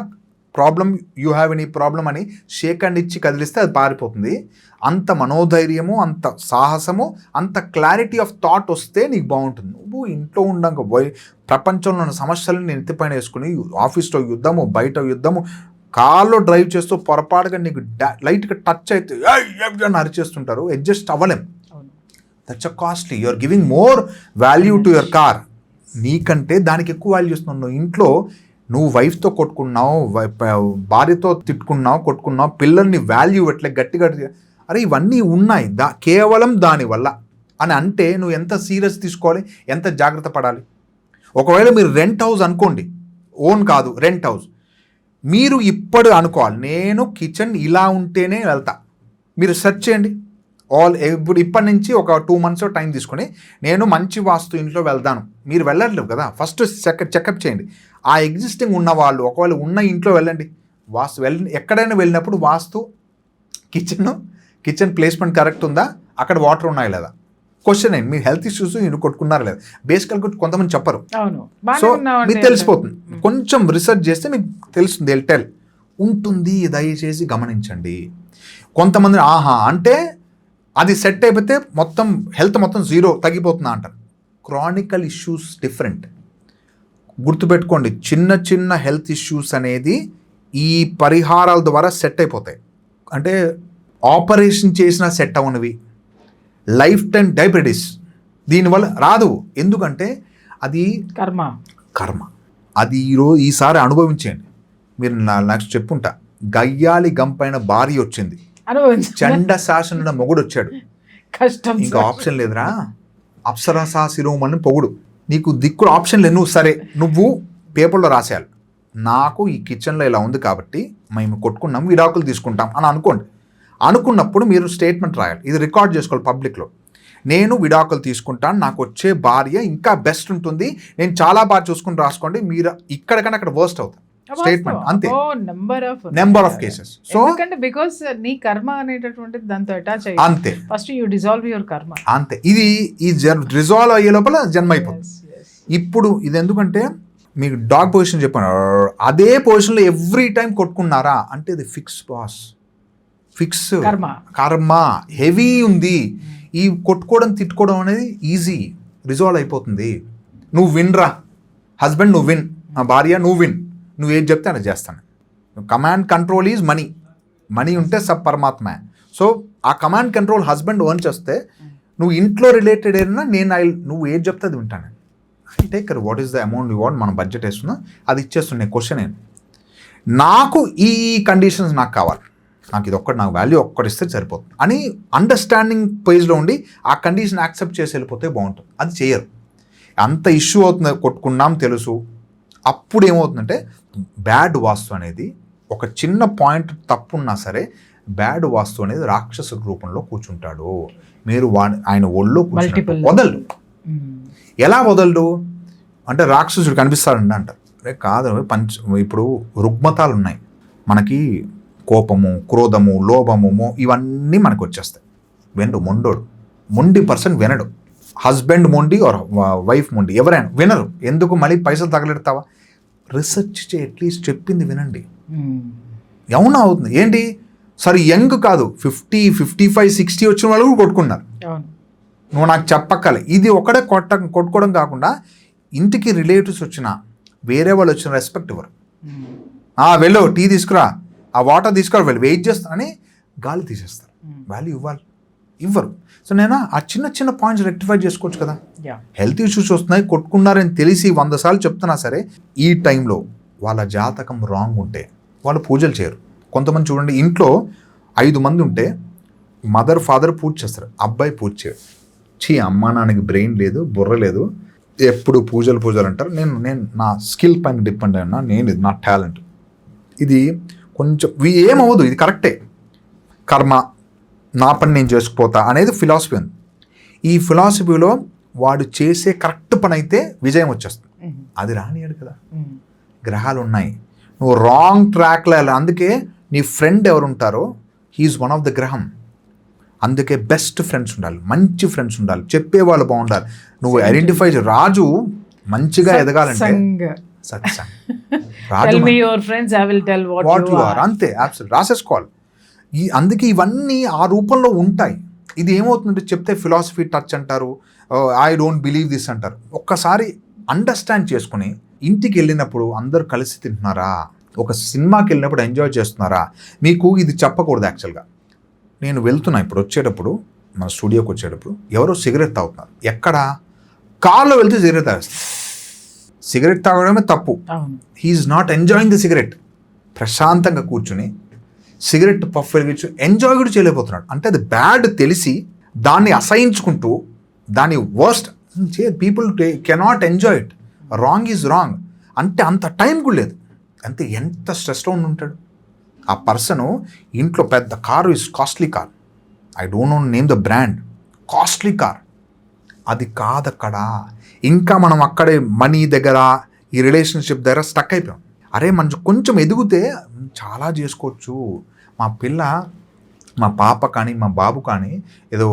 problem, you have any problem అని షేక్ హ్యాండ్ ఇచ్చి కదిలిస్తే అది పారిపోతుంది. అంత మనోధైర్యము, అంత సాహసము, అంత క్లారిటీ ఆఫ్ థాట్ వస్తే నీకు బాగుంటుంది. నువ్వు ఇంట్లో ఉండగా ప్రపంచంలో ఉన్న సమస్యలను నేను ఎత్తిపైన వేసుకుని ఆఫీస్లో యుద్ధము, బయట యుద్ధము, కార్లో డ్రైవ్ చేస్తూ పొరపాటుగా నీకు లైట్గా టచ్ అయితే అరిచేస్తుంటారు, అడ్జస్ట్ అవ్వలేం. That's a costly. You are giving more value to your car. నీకంటే దానికి ఎక్కువ వాల్యూ ఇస్తున్నావు. ఇంట్లో నువ్వు వైఫ్తో కొట్టుకున్నావు, భార్యతో కొట్టుకున్నావు, పిల్లల్ని వాల్యూ ఇవ్వట్లే గట్టిగా, అరే ఇవన్నీ ఉన్నాయి కేవలం దానివల్ల అని అంటే నువ్వు ఎంత సీరియస్ తీసుకోవాలి, ఎంత జాగ్రత్త పడాలి. ఒకవేళ మీరు రెంట్ హౌస్ అనుకోండి, ఓన్ కాదు రెంట్ హౌస్, మీరు ఇప్పుడు అనుకోవాలి నేను కిచెన్ ఇలా ఉంటేనే వెళ్తా. మీరు సెర్చ్ చేయండి ఇప్పటి నుంచి ఒక 2 months టైం తీసుకొని నేను మంచి వాస్తు ఇంట్లో వెళ్తాను. మీరు వెళ్ళట్లేదు కదా, ఫస్ట్ చెకప్ చేయండి. ఆ ఎగ్జిస్టింగ్ ఉన్న వాళ్ళు ఒకవేళ ఉన్న ఇంట్లో వెళ్ళండి. ఎక్కడైనా వెళ్ళినప్పుడు వాస్తు కిచెన్ ప్లేస్మెంట్ కరెక్ట్ ఉందా, అక్కడ వాటర్ ఉన్నాయా లేదా, క్వశ్చన్ ఏంటి, మీరు హెల్త్ ఇష్యూస్ మీరు కొట్టుకున్నారా లేదా. బేసికల్గా కొంతమంది చెప్పరు, సో మీకు తెలిసిపోతుంది. కొంచెం రీసెర్చ్ చేస్తే మీకు తెలుస్తుంది, ఎల్టెల్ ఉంటుంది. దయచేసి గమనించండి. కొంతమంది అంటే అది సెట్ అయిపోతే మొత్తం హెల్త్ మొత్తం 0 తగ్గిపోతుందా అంటారు. Chronicle issues different. గుర్తుపెట్టుకోండి, చిన్న హెల్త్ ఇష్యూస్ అనేది ఈ పరిహారాల ద్వారా సెట్ అయిపోతాయి. అంటే ఆపరేషన్ చేసినా సెట్ అవ్వనివి, లైఫ్ టైం డయాబెటీస్ దీనివల్ల రాదు. ఎందుకంటే అది కర్మ. అది ఈసారి అనుభవించండి. మీరు నెక్స్ట్ చెప్పుంటా, గయ్యాలి గంపైన భార్య వచ్చింది, చండ శాసన మొగుడు వచ్చాడు, కష్టం, ఇంకా ఆప్షన్ లేదురా, అప్సరసా శిరోమణి పొగుడు, నీకు దిక్కుడు ఆప్షన్ లేదు. నువ్వు పేపర్లో రాసేయాలి, నాకు ఈ కిచెన్లో ఇలా ఉంది కాబట్టి మేము కొట్టుకున్నాం, విడాకులు తీసుకుంటాం అని అనుకున్నప్పుడు మీరు స్టేట్మెంట్ రాయాలి. ఇది రికార్డ్ చేసుకోవాలి పబ్లిక్లో. నేను విడాకులు తీసుకుంటాను, నాకు వచ్చే భార్య ఇంకా బెస్ట్ ఉంటుంది, నేను చాలా బాగా చూసుకుని రాసుకోండి. మీరు ఇక్కడికన్నా అక్కడ వర్స్ట్ అవుతుంది స్టేట్మెంట్. అంతే, number of cases. So because నీ కర్మ అనేటటువంటిది దాంతో అటాచ్ అయ్యి అంతే, ఫస్ట్ యు డిజాల్వ్ యువర్ కర్మ. అంతే, ఈ రిజాల్వ్ అయ్యే లోపల జన్మ అయిపోతుంది. ఇప్పుడు ఇది ఎందుకంటే మీకు డాగ్ పొజిషన్ చెప్పాను, అదే పొజిషన్లో ఎవ్రీ టైం కొట్టుకున్నారా అంటే ఇది ఫిక్స్ కర్మ హెవీ ఉంది. ఈ కొట్టుకోవడం తిట్టుకోవడం అనేది ఈజీ, రిజాల్వ్ అయిపోతుంది. నువ్వు విన్రా హస్బెండ్, నువ్వు విన్, నా భార్య నువ్వు విన్, నువ్వు ఏది చెప్తే అని చేస్తాను. కమాండ్ కంట్రోల్ ఈజ్ మనీ ఉంటే సబ్ పరమాత్మ. సో ఆ కమాండ్ కంట్రోల్ హస్బెండ్ ఓన్ చేస్తే నువ్వు ఇంట్లో రిలేటెడ్ అయినా నువ్వు ఏది చెప్తే అది వింటాను. I take care, what is the amount reward, మనం బడ్జెట్ వేస్తున్నా అది ఇచ్చేస్తున్నాయి. క్వశ్చన్ ఏంటి, నాకు ఈ కండిషన్స్ నాకు కావాలి, నాకు ఇది ఒక్కటి, నాకు వాల్యూ ఒక్కటి ఇస్తే సరిపోతుంది అని అండర్స్టాండింగ్ పేజ్లో ఉండి ఆ కండిషన్ యాక్సెప్ట్ చేసి వెళ్ళిపోతే బాగుంటుంది. అది చేయరు, అంత ఇష్యూ అవుతుంది, కొట్టుకున్నాం తెలుసు. అప్పుడు ఏమవుతుందంటే బ్యాడ్ వాస్తు అనేది ఒక చిన్న పాయింట్ తప్పున్నా సరే బ్యాడ్ వాస్తు అనేది రాక్షస రూపంలో కూర్చుంటాడు. మీరు ఆయన ఒళ్ళో వదలడు. ఎలా వదలడు అంటే రాక్షసుడు కనిపిస్తాడండి అంటారు. అరే కాదు, ఇప్పుడు రుగ్మతాలు ఉన్నాయి మనకి, కోపము, క్రోధము, లోభము, ఇవన్నీ మనకు వచ్చేస్తాయి. మొండి పర్సన్ వినడు. హస్బెండ్ మొండి ఆర్ వైఫ్ మొండి, ఎవరైనా వినరు. ఎందుకు మళ్ళీ పైసలు తగలెడతావా, రిసెర్చ్ అట్లీస్ట్ చెప్పింది వినండి. అవునా అవుతుంది ఏంటి, సరే యంగ్ కాదు, 50, 55, 60 వచ్చిన వాళ్ళు కూడా కొట్టుకున్నారు. నువ్వు నాకు చెప్పక్కలే. ఇది ఒకటే కొట్టుకోవడం కాకుండా ఇంటికి రిలేటివ్స్ వచ్చినా వేరే వాళ్ళు వచ్చిన రెస్పెక్ట్ ఇవ్వరు. వెళ్ళు టీ తీసుకురా, ఆ వాటర్ తీసుకురా, వెళ్ళు వెయిట్ చేస్తానని గాలి తీసేస్తారు. వాల్యూ ఇవ్వరు. సో నేను ఆ చిన్న పాయింట్స్ రెక్టిఫై చేసుకోవచ్చు కదా. హెల్త్ ఇష్యూస్ వస్తున్నాయి, కొట్టుకున్నారని తెలిసి 100 సార్లు చెప్తున్నా సరే ఈ టైంలో వాళ్ళ జాతకం రాంగ్ ఉంటే వాళ్ళు పూజలు చేయరు. కొంతమంది చూడండి, ఇంట్లో 5 మంది ఉంటే మదర్ ఫాదర్ పూజ చేస్తారు, అబ్బాయి పూజ చేయరు. అమ్మ నాన్నకి బ్రెయిన్ లేదు, బుర్ర లేదు, ఎప్పుడు పూజలు అంటారు. నేను నా స్కిల్ పైన డిపెండ్ అయినా, ఇది నా టాలెంట్. ఇది కొంచెం ఏమవ్వదు, ఇది కరెక్టే, కర్మ, నా పని నేను చేసుకుపోతా అనేది ఫిలాసఫీ ఉంది. ఈ ఫిలాసఫీలో వాడు చేసే కరెక్ట్ పని అయితే విజయం వచ్చేస్తుంది. అది రానియాడు కదా, గ్రహాలు ఉన్నాయి, నువ్వు రాంగ్ ట్రాక్లో వెళ్ళాలి. అందుకే నీ ఫ్రెండ్ ఎవరు ఉంటారో హీఈస్ వన్ ఆఫ్ ద గ్రహం. అందుకే బెస్ట్ ఫ్రెండ్స్ ఉండాలి, మంచి ఫ్రెండ్స్ ఉండాలి, చెప్పేవాళ్ళు బాగుండాలి. నువ్వు ఐడెంటిఫై రాజు మంచిగా ఎదగాలంటే రాజు అంతే, అబ్సల్యూట్ రాసేసుకోవాలి. అందుకే ఇవన్నీ ఆ రూపంలో ఉంటాయి. ఇది ఏమవుతుందంటే చెప్తే ఫిలాసఫీ టచ్ అంటారు, ఐ డోంట్ బిలీవ్ దిస్ అంటారు. ఒక్కసారి అండర్స్టాండ్ చేసుకుని ఇంటికి వెళ్ళినప్పుడు అందరూ కలిసి తింటున్నారా, ఒక సినిమాకి వెళ్ళినప్పుడు ఎంజాయ్ చేస్తున్నారా, మీకు ఇది చెప్పకూడదు. యాక్చువల్గా నేను వెళ్తున్నా ఇప్పుడు వచ్చేటప్పుడు, మన స్టూడియోకి వచ్చేటప్పుడు ఎవరో సిగరెట్ తాగుతున్నారు. ఎక్కడ కార్లో వెళ్తే సిగరెట్ తాగేస్తారు. సిగరెట్ తాగడమే తప్పు. అవును. He's not enjoying the cigarette. ప్రశాంతంగా కూర్చుని సిగరెట్ పఫ్ వెలిగించు ఎంజాయ్ కూడా చేయలేకపోతున్నాడు. అంటే అది బ్యాడ్ తెలిసి దాన్ని అసహించుకుంటూ దాని worst people cannot enjoy it. Wrong is wrong అంటే అంత టైం కూడా లేదు. అంతే ఎంత స్ట్రెస్లో ఉంటాడు ఆ పర్సను. ఇంట్లో పెద్ద car is costly car, I don't know name the brand, costly car. అది కాదక్కడ. ఇంకా మనం అక్కడే మనీ దగ్గర ఈ రిలేషన్షిప్ దగ్గర స్టక్ అయిపోయాం. అరే మనం కొంచెం ఎదిగితే చాలా చేసుకోవచ్చు. మా పాప కానీ మా బాబు కానీ ఏదో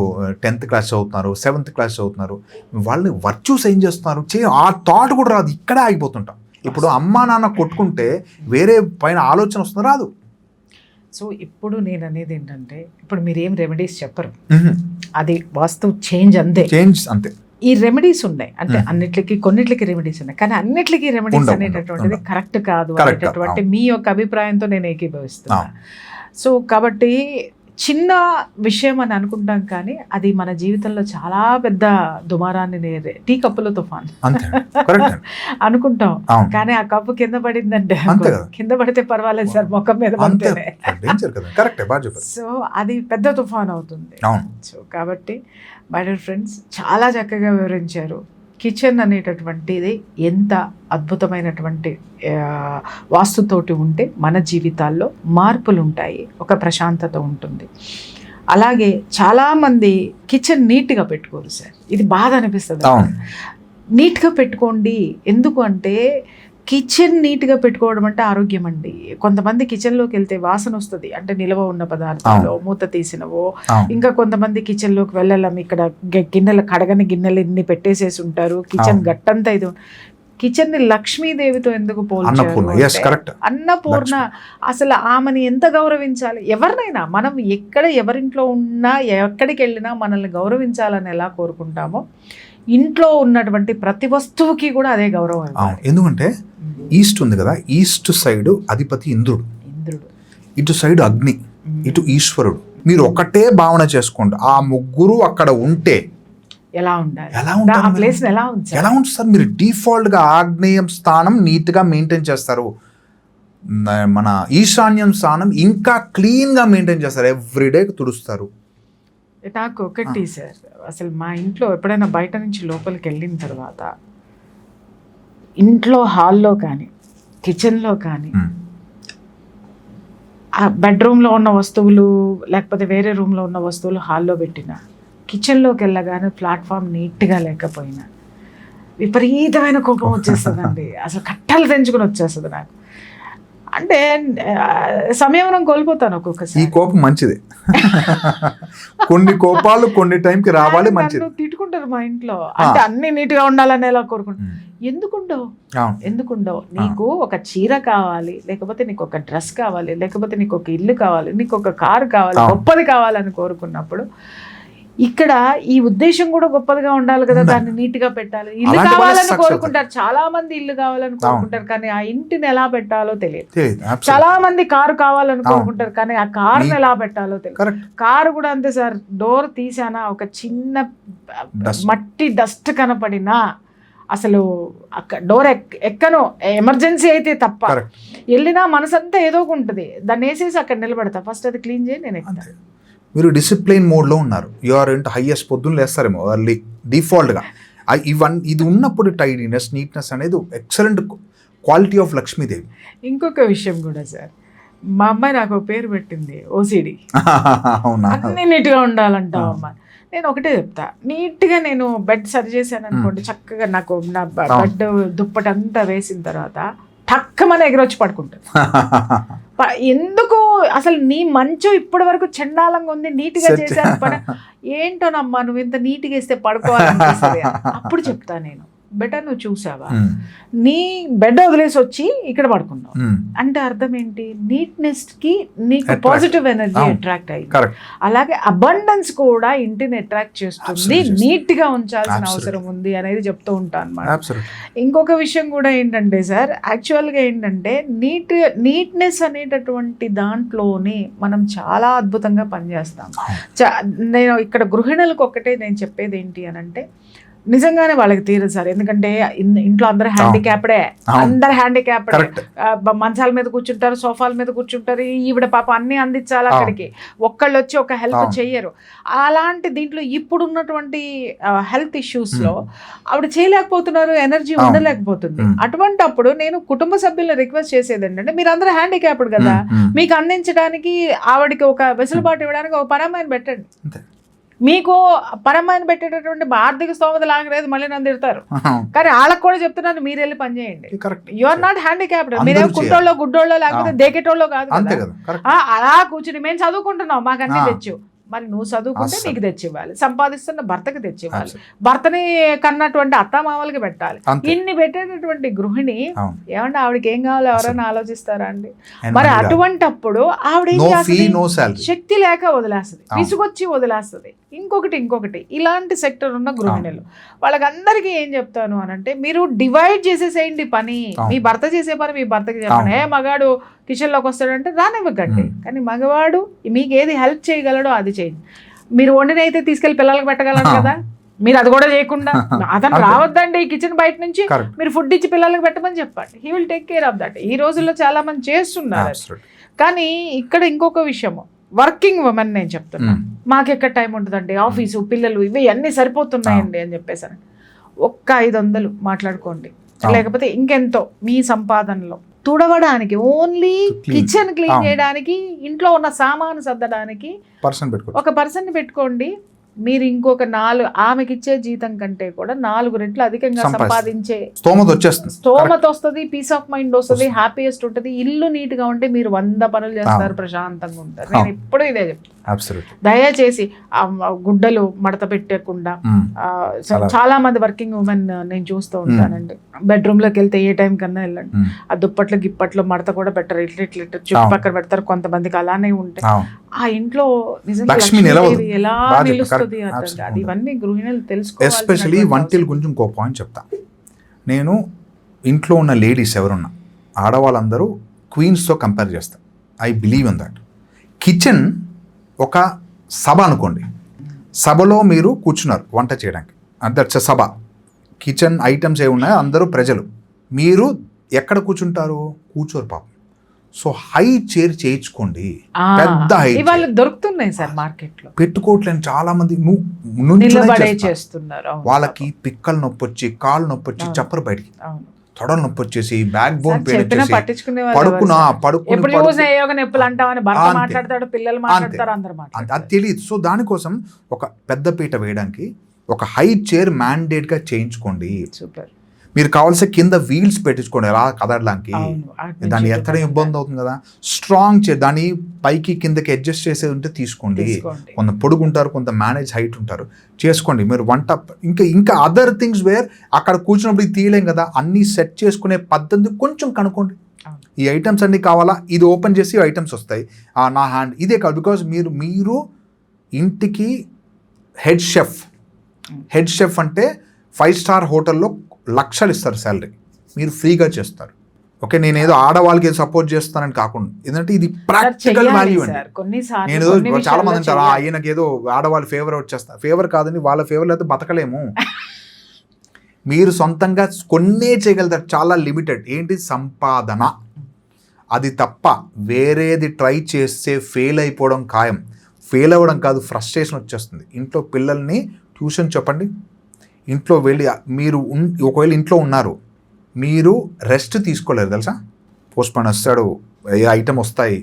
10th క్లాస్ చదువుతున్నారు, 7th క్లాస్ చదువుతున్నారు, వాళ్ళని వర్చ్యూస్ ఏం చేస్తున్నారు ఆ థాట్ కూడా రాదు. ఇక్కడే ఆగిపోతుంటాం. ఇప్పుడు అమ్మా నాన్న కొట్టుకుంటే వేరే పైన ఆలోచన వస్తుంది, రాదు. సో ఇప్పుడు నేను అనేది ఏంటంటే, ఇప్పుడు మీరేం రెమెడీస్ చెప్పరు, అది వాస్తు చేంజ్ అంతే. ఈ రెమెడీస్ ఉన్నాయి అంటే అన్నిటికీ కొన్నిటికి రెమెడీస్ ఉన్నాయి, కానీ అన్నిటికీ రెమెడీస్ అనేటటువంటిది కరెక్ట్ కాదు అనేటటువంటి మీ యొక్క అభిప్రాయంతో నేను ఏకీభవిస్తున్నాను. సో కాబట్టి చిన్న విషయం అని అనుకుంటాం, కానీ అది మన జీవితంలో చాలా పెద్ద దుమారాన్ని టీ కప్పులో తుఫాన్ అనుకుంటాం. కానీ ఆ కప్పు కింద పడిందంటే కింద పడితే పర్వాలేదు సార్, ముఖం మీద పడితేనే సో అది పెద్ద తుఫాన్ అవుతుంది. సో కాబట్టి మై డియర్ ఫ్రెండ్స్, చాలా చక్కగా వివరించారు. కిచెన్ అనేటటువంటిది ఎంత అద్భుతమైనటువంటి వాస్తుతోటి ఉంటే మన జీవితాల్లో మార్పులు ఉంటాయి, ఒక ప్రశాంతత ఉంటుంది. అలాగే చాలామంది కిచెన్ నీట్గా పెట్టుకోరు సార్, ఇది బాధ అనిపిస్తుంది. నీట్గా పెట్టుకోండి, ఎందుకు అంటే కిచెన్ నీట్గా పెట్టుకోవడం అంటే ఆరోగ్యం అండి. కొంతమంది కిచెన్లోకి వెళ్తే వాసన వస్తుంది, అంటే నిల్వ ఉన్న పదార్థాలు మూత తీసినవో. ఇంకా కొంతమంది కిచెన్లోకి వెళ్ళలేం, ఇక్కడ గిన్నెలు కడగని గిన్నెలు ఇన్ని పెట్టేసేసి ఉంటారు, కిచెన్ గట్టంతా ఇది. కిచెన్ని లక్ష్మీదేవితో ఎందుకు పోల్చారు? అన్నపూర్ణ. అసలు ఆమెని ఎంత గౌరవించాలి? ఎవరినైనా మనం ఎవరింట్లో ఉన్నా ఎక్కడికి వెళ్ళినా మనల్ని గౌరవించాలని ఎలా కోరుకుంటామో, ఇంట్లో ఉన్నటువంటి ప్రతి వస్తువుకి కూడా అదే గౌరవం. ఎందుకంటే ఈస్ట్ ఉంది కదా, ఈస్ట్ సైడ్ అధిపతి ఇంద్రుడు, ఇటు సైడ్ అగ్ని, ఇటు ఈశ్వరుడు. మీరు ఒకటే భావన చేసుకోండి, ఆ ముగ్గురు అక్కడ ఉంటే ఎలా ఉంటుంది సార్? మీరు డిఫాల్ట్ గా ఆగ్నేయం స్థానం నీట్ గా మెయింటైన్ చేస్తారు, మన ఈశాన్యం స్థానం ఇంకా క్లీన్ గా మెయింటైన్ చేస్తారు, ఎవ్రీడే తుడుస్తారు. నాకు ఒకటి సార్, అసలు మా ఇంట్లో ఎప్పుడైనా బయట నుంచి లోపలికి వెళ్ళిన తర్వాత ఇంట్లో హాల్లో కానీ కిచెన్లో కానీ ఆ బెడ్రూమ్లో ఉన్న వస్తువులు లేకపోతే వేరే రూమ్లో ఉన్న వస్తువులు హాల్లో పెట్టినా, కిచెన్లోకి వెళ్ళగానే ప్లాట్ఫామ్ నీట్గా లేకపోయినా విపరీతమైన కోపం వచ్చేస్తుందండి. అసలు కట్టలు తెంచుకుని వచ్చేస్తుంది నాకు. అంటే సంయమనం కోల్పోతాను ఒక్కొక్కసారి. ఈ కోపం మంచిది, కొన్ని కోపాలు కొన్ని టైంకి రావాలి. మంచిది. తిట్టుకుంటారు మా ఇంట్లో, అంటే అన్ని నీట్ గా ఉండాలని ఎలా కోరుకుంటారు. ఎందుకుండవు? నీకు ఒక చీర కావాలి, లేకపోతే నీకు ఒక డ్రెస్ కావాలి, లేకపోతే నీకు ఒక ఇల్లు కావాలి, నీకు ఒక కారు కావాలి, గొప్పది కావాలని కోరుకున్నప్పుడు ఇక్కడ ఈ ఉద్దేశం కూడా గొప్పదిగా ఉండాలి కదా, దాన్ని నీట్ గా పెట్టాలి. ఇల్లు కావాలని కోరుకుంటారు, చాలా మంది ఇల్లు కావాలని కోరుకుంటారు, కానీ ఆ ఇంటిని ఎలా పెట్టాలో తెలియదు. చాలా మంది కారు కావాలని కోరుకుంటారు, కానీ ఆ కారుని ఎలా పెట్టాలో తెలియదు. కారు కూడా అంతే సార్, డోర్ తీసానా ఒక చిన్న మట్టి డస్ట్ కనపడినా అసలు డోర్ ఎక్కను, ఎమర్జెన్సీ అయితే తప్ప. వెళ్ళినా మనసంతా ఏదో ఉంటుంది, దాన్ని వేసేసి అక్కడ నిలబెడతా, ఫస్ట్ అది క్లీన్ చేయి, నేను ఎక్కుతా. మీరు డిసిప్లైన్ మోడ్లో ఉన్నారు, యు ఆర్ ఇంటూ హైయెస్ట్. పొద్దున్న లేస్తారేమో ఎర్లీ డిఫాల్ట్గా. ఇది ఉన్నప్పుడు టైడీనెస్, నీట్నెస్ అనేది ఎక్సలెంట్ క్వాలిటీ ఆఫ్ లక్ష్మీదేవి. ఇంకొక విషయం కూడా సార్, మా అమ్మాయి నాకు పేరు పెట్టింది ఓసిడి. అవునా? అన్ని నీట్గా ఉండాలంటావు అమ్మాయి. నేను ఒకటే చెప్తా, నీట్గా నేను బెడ్ సరి చేశాను అనుకోండి, చక్కగా నాకు నా బెడ్ దుప్పటి అంతా వేసిన తర్వాత టక్కమని ఎగరొచ్చి పడుకుంటాను. ఎందుకు అసలు నీ మంచం ఇప్పటి వరకు చండాలంగా ఉంది, నీట్గా చేశాను, ఏంటోనమ్మా నువ్వు ఇంత నీట్గా వేస్తే పడుకోవాలనిపిస్తుంది. అప్పుడు చెప్తా నేను, బెటర్ నువ్వు చూసావా, నీ బెడ్ వదిలేసి వచ్చి ఇక్కడ పడుకున్నావు అంటే అర్థం ఏంటి? నీట్నెస్ కి నీకు పాజిటివ్ ఎనర్జీ అట్రాక్ట్ అయ్యింది. అలాగే అబండెన్స్ కూడా ఇంటిని అట్రాక్ట్ చేస్తుంది, నీట్ గా ఉంచాల్సిన అవసరం ఉంది అనేది చెప్తూ ఉంటాను అన్నమాట. ఇంకొక విషయం కూడా ఏంటంటే సార్, యాక్చువల్గా ఏంటంటే నీట్నెస్ అనేటటువంటి దాంట్లోనే మనం చాలా అద్భుతంగా పనిచేస్తాం. నేను ఇక్కడ గృహిణులకు ఒక్కటే నేను చెప్పేది ఏంటి అని అంటే, నిజంగానే వాళ్ళకి తీరదు సార్. ఎందుకంటే ఇంట్లో అందరూ హ్యాండిక్యాప్డే, అందరు హ్యాండిక్యాప్డే. మంచాల మీద కూర్చుంటారు, సోఫాల మీద కూర్చుంటారు. ఈవిడ పాప అన్ని అందించాలి అక్కడికి, ఒక్కళ్ళు వచ్చి ఒక హెల్ప్ చెయ్యరు. అలాంటి దీంట్లో ఇప్పుడు ఉన్నటువంటి హెల్త్ ఇష్యూస్ లో ఆవిడ చేయలేకపోతున్నారు, ఎనర్జీ ఉండలేకపోతుంది. అటువంటప్పుడు నేను కుటుంబ సభ్యులను రిక్వెస్ట్ చేసేది ఏంటంటే, మీరు అందరూ హ్యాండిక్యాప్డ్ కదా, మీకు అందించడానికి ఆవిడకి ఒక వెసులుబాటు ఇవ్వడానికి ఒక పరమాయన పెట్టండి. మీకు పరమాయన పెట్టేటటువంటి ఆర్థిక స్తోమత లాగలేదు, మళ్ళీ నన్ను తిడతారు. కానీ వాళ్ళకి కూడా చెప్తున్నాను, మీరు వెళ్ళి పని చేయండి. You are not handicapped. మీరేం కుంటోళ్ళో గుడ్డోళ్ళో లేకపోతే దేకేటోళ్ళో కాదు. అలా కూర్చుని మేము చదువుకుంటున్నాం, మాకు అన్ని తెచ్చు. మరి నువ్వు చదువుకుంటే నీకు తెచ్చివ్వాలి, సంపాదిస్తున్న భర్తకి తెచ్చివ్వాలి, భర్తని కన్నటువంటి అత్తమామలకి పెట్టాలి. ఇన్ని పెట్టేటటువంటి గృహిణి ఏమంటే ఆవిడకి ఏం కావాలో ఎవరైనా ఆలోచిస్తారా అండి? మరి అటువంటప్పుడు ఆవిడ ఏం చేస్తుంది, శక్తి లేక వదిలేస్తుంది, విసుగొచ్చి వదిలేస్తుంది. ఇంకొకటి ఇలాంటి సెక్టర్ ఉన్న గృహిణులు వాళ్ళకందరికీ ఏం చెప్తాను అని అంటే, మీరు డివైడ్ చేసేసేయండి పని. మీ భర్త చేసే పని మీ భర్తకి చెప్పండి. మగాడు కిచెన్లోకి వస్తాడంటే రానివ్వకండి, కానీ మగవాడు మీకు ఏది హెల్ప్ చేయగలడో అది చేయండి. మీరు వండినైతే తీసుకెళ్లి పిల్లలకు పెట్టగలరు కదా, మీరు అది కూడా చేయకుండా అతను రావద్దండి కిచెన్ బయట నుంచి, మీరు ఫుడ్ ఇచ్చి పిల్లలకు పెట్టమని చెప్పండి. He will take care of that. ఈ రోజుల్లో చాలా మంది చేస్తున్నారు. కానీ ఇక్కడ ఇంకొక విషయము, వర్కింగ్ ఉమెన్ నేను చెప్తున్నా, మాకెక్కడ టైం ఉంటుందండి, ఆఫీసు పిల్లలు ఇవి అన్నీ సరిపోతున్నాయండి అని చెప్పేసాను. ఒక్క 500 మాట్లాడుకోండి, లేకపోతే ఇంకెంతో మీ సంపాదనలో తుడవడానికి, ఓన్లీ కిచెన్ క్లీన్ చేయడానికి, ఇంట్లో ఉన్న సామాను సర్దడానికి ఒక పర్సన్ పెట్టుకోండి. మీరు ఇంకొక 4 ఆమెకి ఇచ్చే జీతం కంటే కూడా 4 రెట్లు అధికంగా సంపాదించే స్తోమత వస్తుంది, పీస్ ఆఫ్ మైండ్ వస్తుంది, హ్యాపీయెస్ట్ ఉంటుంది. ఇల్లు నీట్ గా ఉంటే మీరు 100 పనులు చేస్తారు, ప్రశాంతంగా ఉంటారు. నేను ఎప్పుడు ఇదే చెప్తాను, దయచేసి గుడ్డలు మడత పెట్టకుండా. చాలా మంది వర్కింగ్ ఉమెన్ నేను చూస్తూ ఉంటానండి, బెడ్రూమ్ లోకి వెళ్తే ఏ టైం కన్నా వెళ్ళండి, ఆ దుప్పట్లు గిప్పట్లో మడత కూడా పెట్టరు, ఇట్లా చుట్టుపక్కల పెడతారు. కొంతమందికి అలానే ఉంటాయి. ఆ ఇంట్లో నిజంగా ఎలా నిలుస్తుంది అది, ఇవన్నీ గృహిణులు తెలుసుకోవాలి. ఎస్పెషల్లీ వంటిల్ గురించి ఇంకో పాయింట్ చెప్తా. నేను ఇంట్లో ఉన్న లేడీస్ ఎవరున్నా, ఆడవాళ్ళందరూ క్వీన్స్తో కంపేర్ చేస్తాను. I believe in that. Kitchen ఒక సభ అనుకోండి, సభలో మీరు కూర్చున్నారు వంట చేయడానికి, దట్స్ సభ. కిచెన్ ఐటమ్స్ ఏ ఉన్నాయో అందరూ ప్రజలు, మీరు ఎక్కడ కూర్చుంటారు? కూర్చోరు పాపం. సో హై చైర్ చేయించుకోండి, పెద్ద హై దొరుకుతున్నాయి సార్ మార్కెట్ లో, పెట్టుకోవట్లేదు చాలా మంది. చేస్తున్నారు, వాళ్ళకి పిక్కలు నొప్పి వచ్చి, కాళ్ళు నొప్పి వచ్చి, చప్పరు బయటికి, తొడలు నొప్పి వచ్చేసి, బ్యాక్ బోన్ పెయిన్ అది తెలియదు. సో దానికోసం ఒక పెద్ద పీట వేయడానికి ఒక హై చైర్ మ్యాండేట్ గా చేయించుకోండి. మీరు కావాల్సిన కింద వీల్స్ పెట్టించుకోండి ఎలా కదలడానికి. దాన్ని ఎత్తడం ఇబ్బంది అవుతుంది కదా, స్ట్రాంగ్ చైర్, దాన్ని పైకి కిందకి అడ్జస్ట్ చేసేది ఉంటే తీసుకోండి. కొంత పొడుగుంటారు, కొంత మేనేజ్ హైట్ ఉంటారు, చేసుకోండి. మీరు వంట ఇంకా అదర్ థింగ్స్ వేర్ అక్కడ కూర్చున్నప్పుడు తీయలేం కదా, అన్నీ సెట్ చేసుకునే పద్ధతి కొంచెం కనుక్కోండి. ఈ ఐటమ్స్ అన్నీ కావాలా, ఇది ఓపెన్ చేసి ఐటమ్స్ వస్తాయి, నా హ్యాండ్ ఇదే కాదు. బికాజ్ మీరు ఇంటికి హెడ్ షెఫ్ అంటే 5 స్టార్ హోటల్లో లక్షలు ఇస్తారు శాలరీ, మీరు ఫ్రీగా చేస్తారు. ఓకే, నేనేదో ఆడవాళ్ళకి ఏదో సపోర్ట్ చేస్తానని కాకుండా, ఎందుకంటే ఇది ప్రాక్టికల్ వాల్యూ అండి. నేను చాలా మంది అంటారు ఆయనకి ఏదో ఆడవాళ్ళు ఫేవర్ వచ్చేస్తారు. ఫేవర్ కాదని, వాళ్ళ ఫేవర్ అయితే బతకలేము. మీరు సొంతంగా కొన్నే చేయగలుగుతారు, చాలా లిమిటెడ్. ఏంటి? సంపాదన. అది తప్ప వేరేది ట్రై చేస్తే ఫెయిల్ అయిపోవడం ఖాయం. ఫెయిల్ అవ్వడం కాదు, ఫ్రస్ట్రేషన్ వచ్చేస్తుంది. ఇంట్లో పిల్లల్ని ట్యూషన్ చెప్పండి, ఇంట్లో వెళ్ళి మీరు ఒకవేళ ఇంట్లో ఉన్నారు, మీరు రెస్ట్ తీసుకోలేరు తెలుసా. పోస్ట్పోన్ వస్తాడు, ఏ ఐటమ్ వస్తాయి,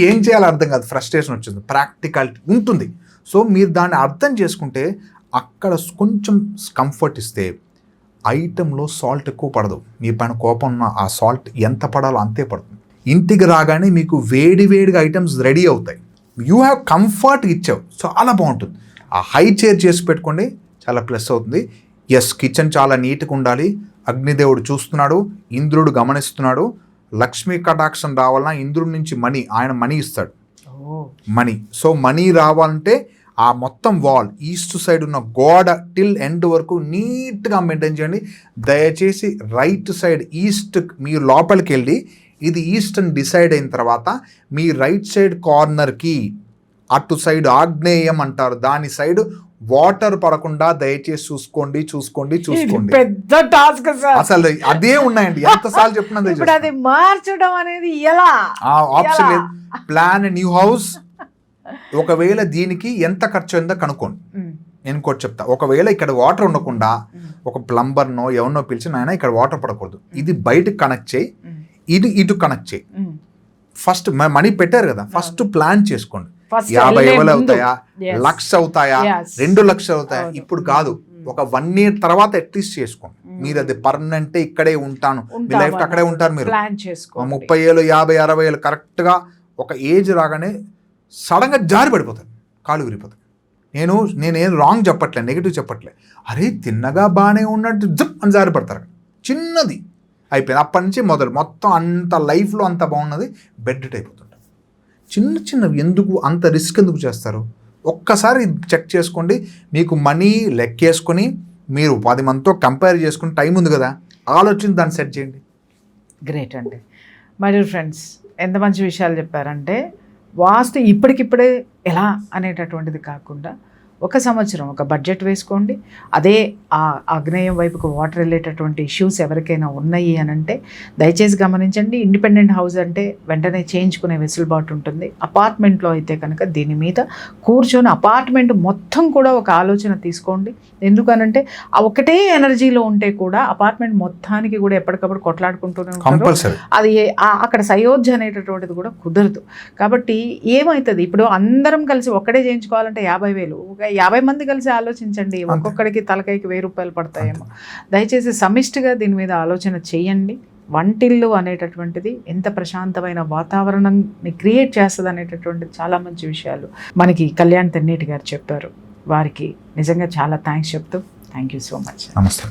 ఏం చేయాలో అర్థం కాదు, ఫ్రస్ట్రేషన్ వచ్చింది, ప్రాక్టికాలిటీ ఉంటుంది. సో మీరు దాన్ని అర్థం చేసుకుంటే అక్కడ కొంచెం కంఫర్ట్ ఇస్తే, ఐటెంలో సాల్ట్ ఎక్కువ పడదు, మీ పైన కోపం ఉన్న ఆ సాల్ట్ ఎంత పడాలో అంతే పడుతుంది. ఇంటికి రాగానే మీకు వేడివేడిగా ఐటమ్స్ రెడీ అవుతాయి, యూ హ్యావ్ కంఫర్ట్ ఇచ్చావు, చాలా బాగుంటుంది. ఆ హై చైర్ చేసి పెట్టుకోండి, చాలా ప్లస్ అవుతుంది. ఎస్, కిచెన్ చాలా నీట్గా ఉండాలి. అగ్నిదేవుడు చూస్తున్నాడు, ఇంద్రుడు గమనిస్తున్నాడు. లక్ష్మీ కటాక్షం రావాలన్నా ఇంద్రుడి నుంచి ఆయన మనీ ఇస్తాడు, మనీ. సో మనీ రావాలంటే ఆ మొత్తం వాల్ ఈస్ట్ సైడ్ ఉన్న గోడ టిల్ ఎండ్ వరకు నీట్గా మెయింటైన్ చేయండి. దయచేసి రైట్ సైడ్ ఈస్ట్, మీరు లోపలికి వెళ్ళి ఇది ఈస్ట్ అని డిసైడ్ అయిన తర్వాత మీ రైట్ సైడ్ కార్నర్కి, అటు సైడ్ ఆగ్నేయం అంటారు, దాని సైడ్ వాటర్ పడకుండా దయచేసి చూసుకోండి పెద్ద టాస్క్ సార్. అసలు అదే ఉన్నాయండి, ఎంతసార్లు చెప్పినా అదే ఇప్పుడు అది మార్చడం అనేది ఎలా? ఆప్షన్ లేదు. Plan new house. ఒకవేళ దీనికి ఎంత ఖర్చు అయిందో కనుక్కోండి. నేను ఇంకోటి చెప్తా, ఒకవేళ ఇక్కడ వాటర్ ఉండకుండా ఒక ప్లంబర్నో ఎవరినో పిలిచి నాయన ఇక్కడ వాటర్ పడకూడదు, ఇది బయటకు కనెక్ట్ చేయి, ఇది ఇటు కనెక్ట్ చేయి. ఫస్ట్ మనీ పెట్టారు కదా, ఫస్ట్ ప్లాన్ చేసుకోండి. 50,000 అవుతాయా, 1,00,000 అవుతాయా, 2 లక్షలు అవుతాయా? ఇప్పుడు కాదు, ఒక 1 year తర్వాత అట్లీస్ట్ చేసుకోండి. మీరు అది పర్మనెంట్ ఇక్కడే ఉంటాను, మీ లైఫ్ అక్కడే ఉంటారు. మీరు 30 ఏళ్ళు 50, 60 ఏళ్ళు కరెక్ట్గా ఒక ఏజ్ రాగానే సడన్గా జారి పడిపోతారు, కాలు విరిగిపోతాయి. నేనేం రాంగ్ చెప్పట్లే, నెగిటివ్ చెప్పట్లే. అరే తిన్నగా బాగానే ఉన్నట్టు జప్ అని జారి పడతారు. చిన్నది అయిపోయింది, అప్పటి నుంచి మొదలు మొత్తం అంత లైఫ్లో అంత బాగున్నది బెడ్ అయిపోతుంటారు. చిన్నవి ఎందుకు అంత రిస్క్ ఎందుకు చేస్తారు? ఒక్కసారి చెక్ చేసుకోండి. మీకు మనీ లెక్కేసుకొని మీరు 10 మందితో కంపేర్ చేసుకుని టైం ఉంది కదా, ఆలోచించి దాన్ని సెట్ చేయండి. గ్రేట్ అండి. మరి ఫ్రెండ్స్, ఎంత మంచి విషయాలు చెప్పారంటే, వాస్తు ఇప్పటికిప్పుడే ఎలా అనేటటువంటిది కాకుండా 1 సంవత్సరం ఒక బడ్జెట్ వేసుకోండి. అదే ఆ ఆగ్నేయం వైపుకు వాటర్ వెళ్ళేటటువంటి ఇష్యూస్ ఎవరికైనా ఉన్నాయి అని అంటే దయచేసి గమనించండి. ఇండిపెండెంట్ హౌస్ అంటే వెంటనే చేయించుకునే వెసులుబాటు ఉంటుంది. అపార్ట్మెంట్లో అయితే కనుక దీని మీద కూర్చొని అపార్ట్మెంట్ మొత్తం కూడా ఒక ఆలోచన తీసుకోండి. ఎందుకనంటే ఆ ఒకటే ఎనర్జీలో ఉంటే కూడా అపార్ట్మెంట్ మొత్తానికి కూడా ఎప్పటికప్పుడు కొట్లాడుకుంటూనే ఉంటారు. అది అక్కడ సయోధ్య అనేటటువంటిది కూడా కుదరదు. కాబట్టి ఏమవుతుంది, ఇప్పుడు అందరం కలిసి ఒక్కడే చేయించుకోవాలంటే 50,000, 50 మంది కలిసి ఆలోచించండి, ఒక్కొక్కడికి తలకాయకి 1000 రూపాయలు పడతాయేమో. దయచేసి సమిష్టిగా దీని మీద ఆలోచన చేయండి. వంటిల్లు అనేటటువంటిది ఎంత ప్రశాంతమైన వాతావరణాన్ని క్రియేట్ చేస్తుంది అనేటటువంటిది చాలా మంచి విషయాలు మనకి కళ్యాణ్ తెన్నేటి గారు చెప్పారు. వారికి నిజంగా చాలా థ్యాంక్స్ చెప్తూ థ్యాంక్ యూ సో మచ్. నమస్తే.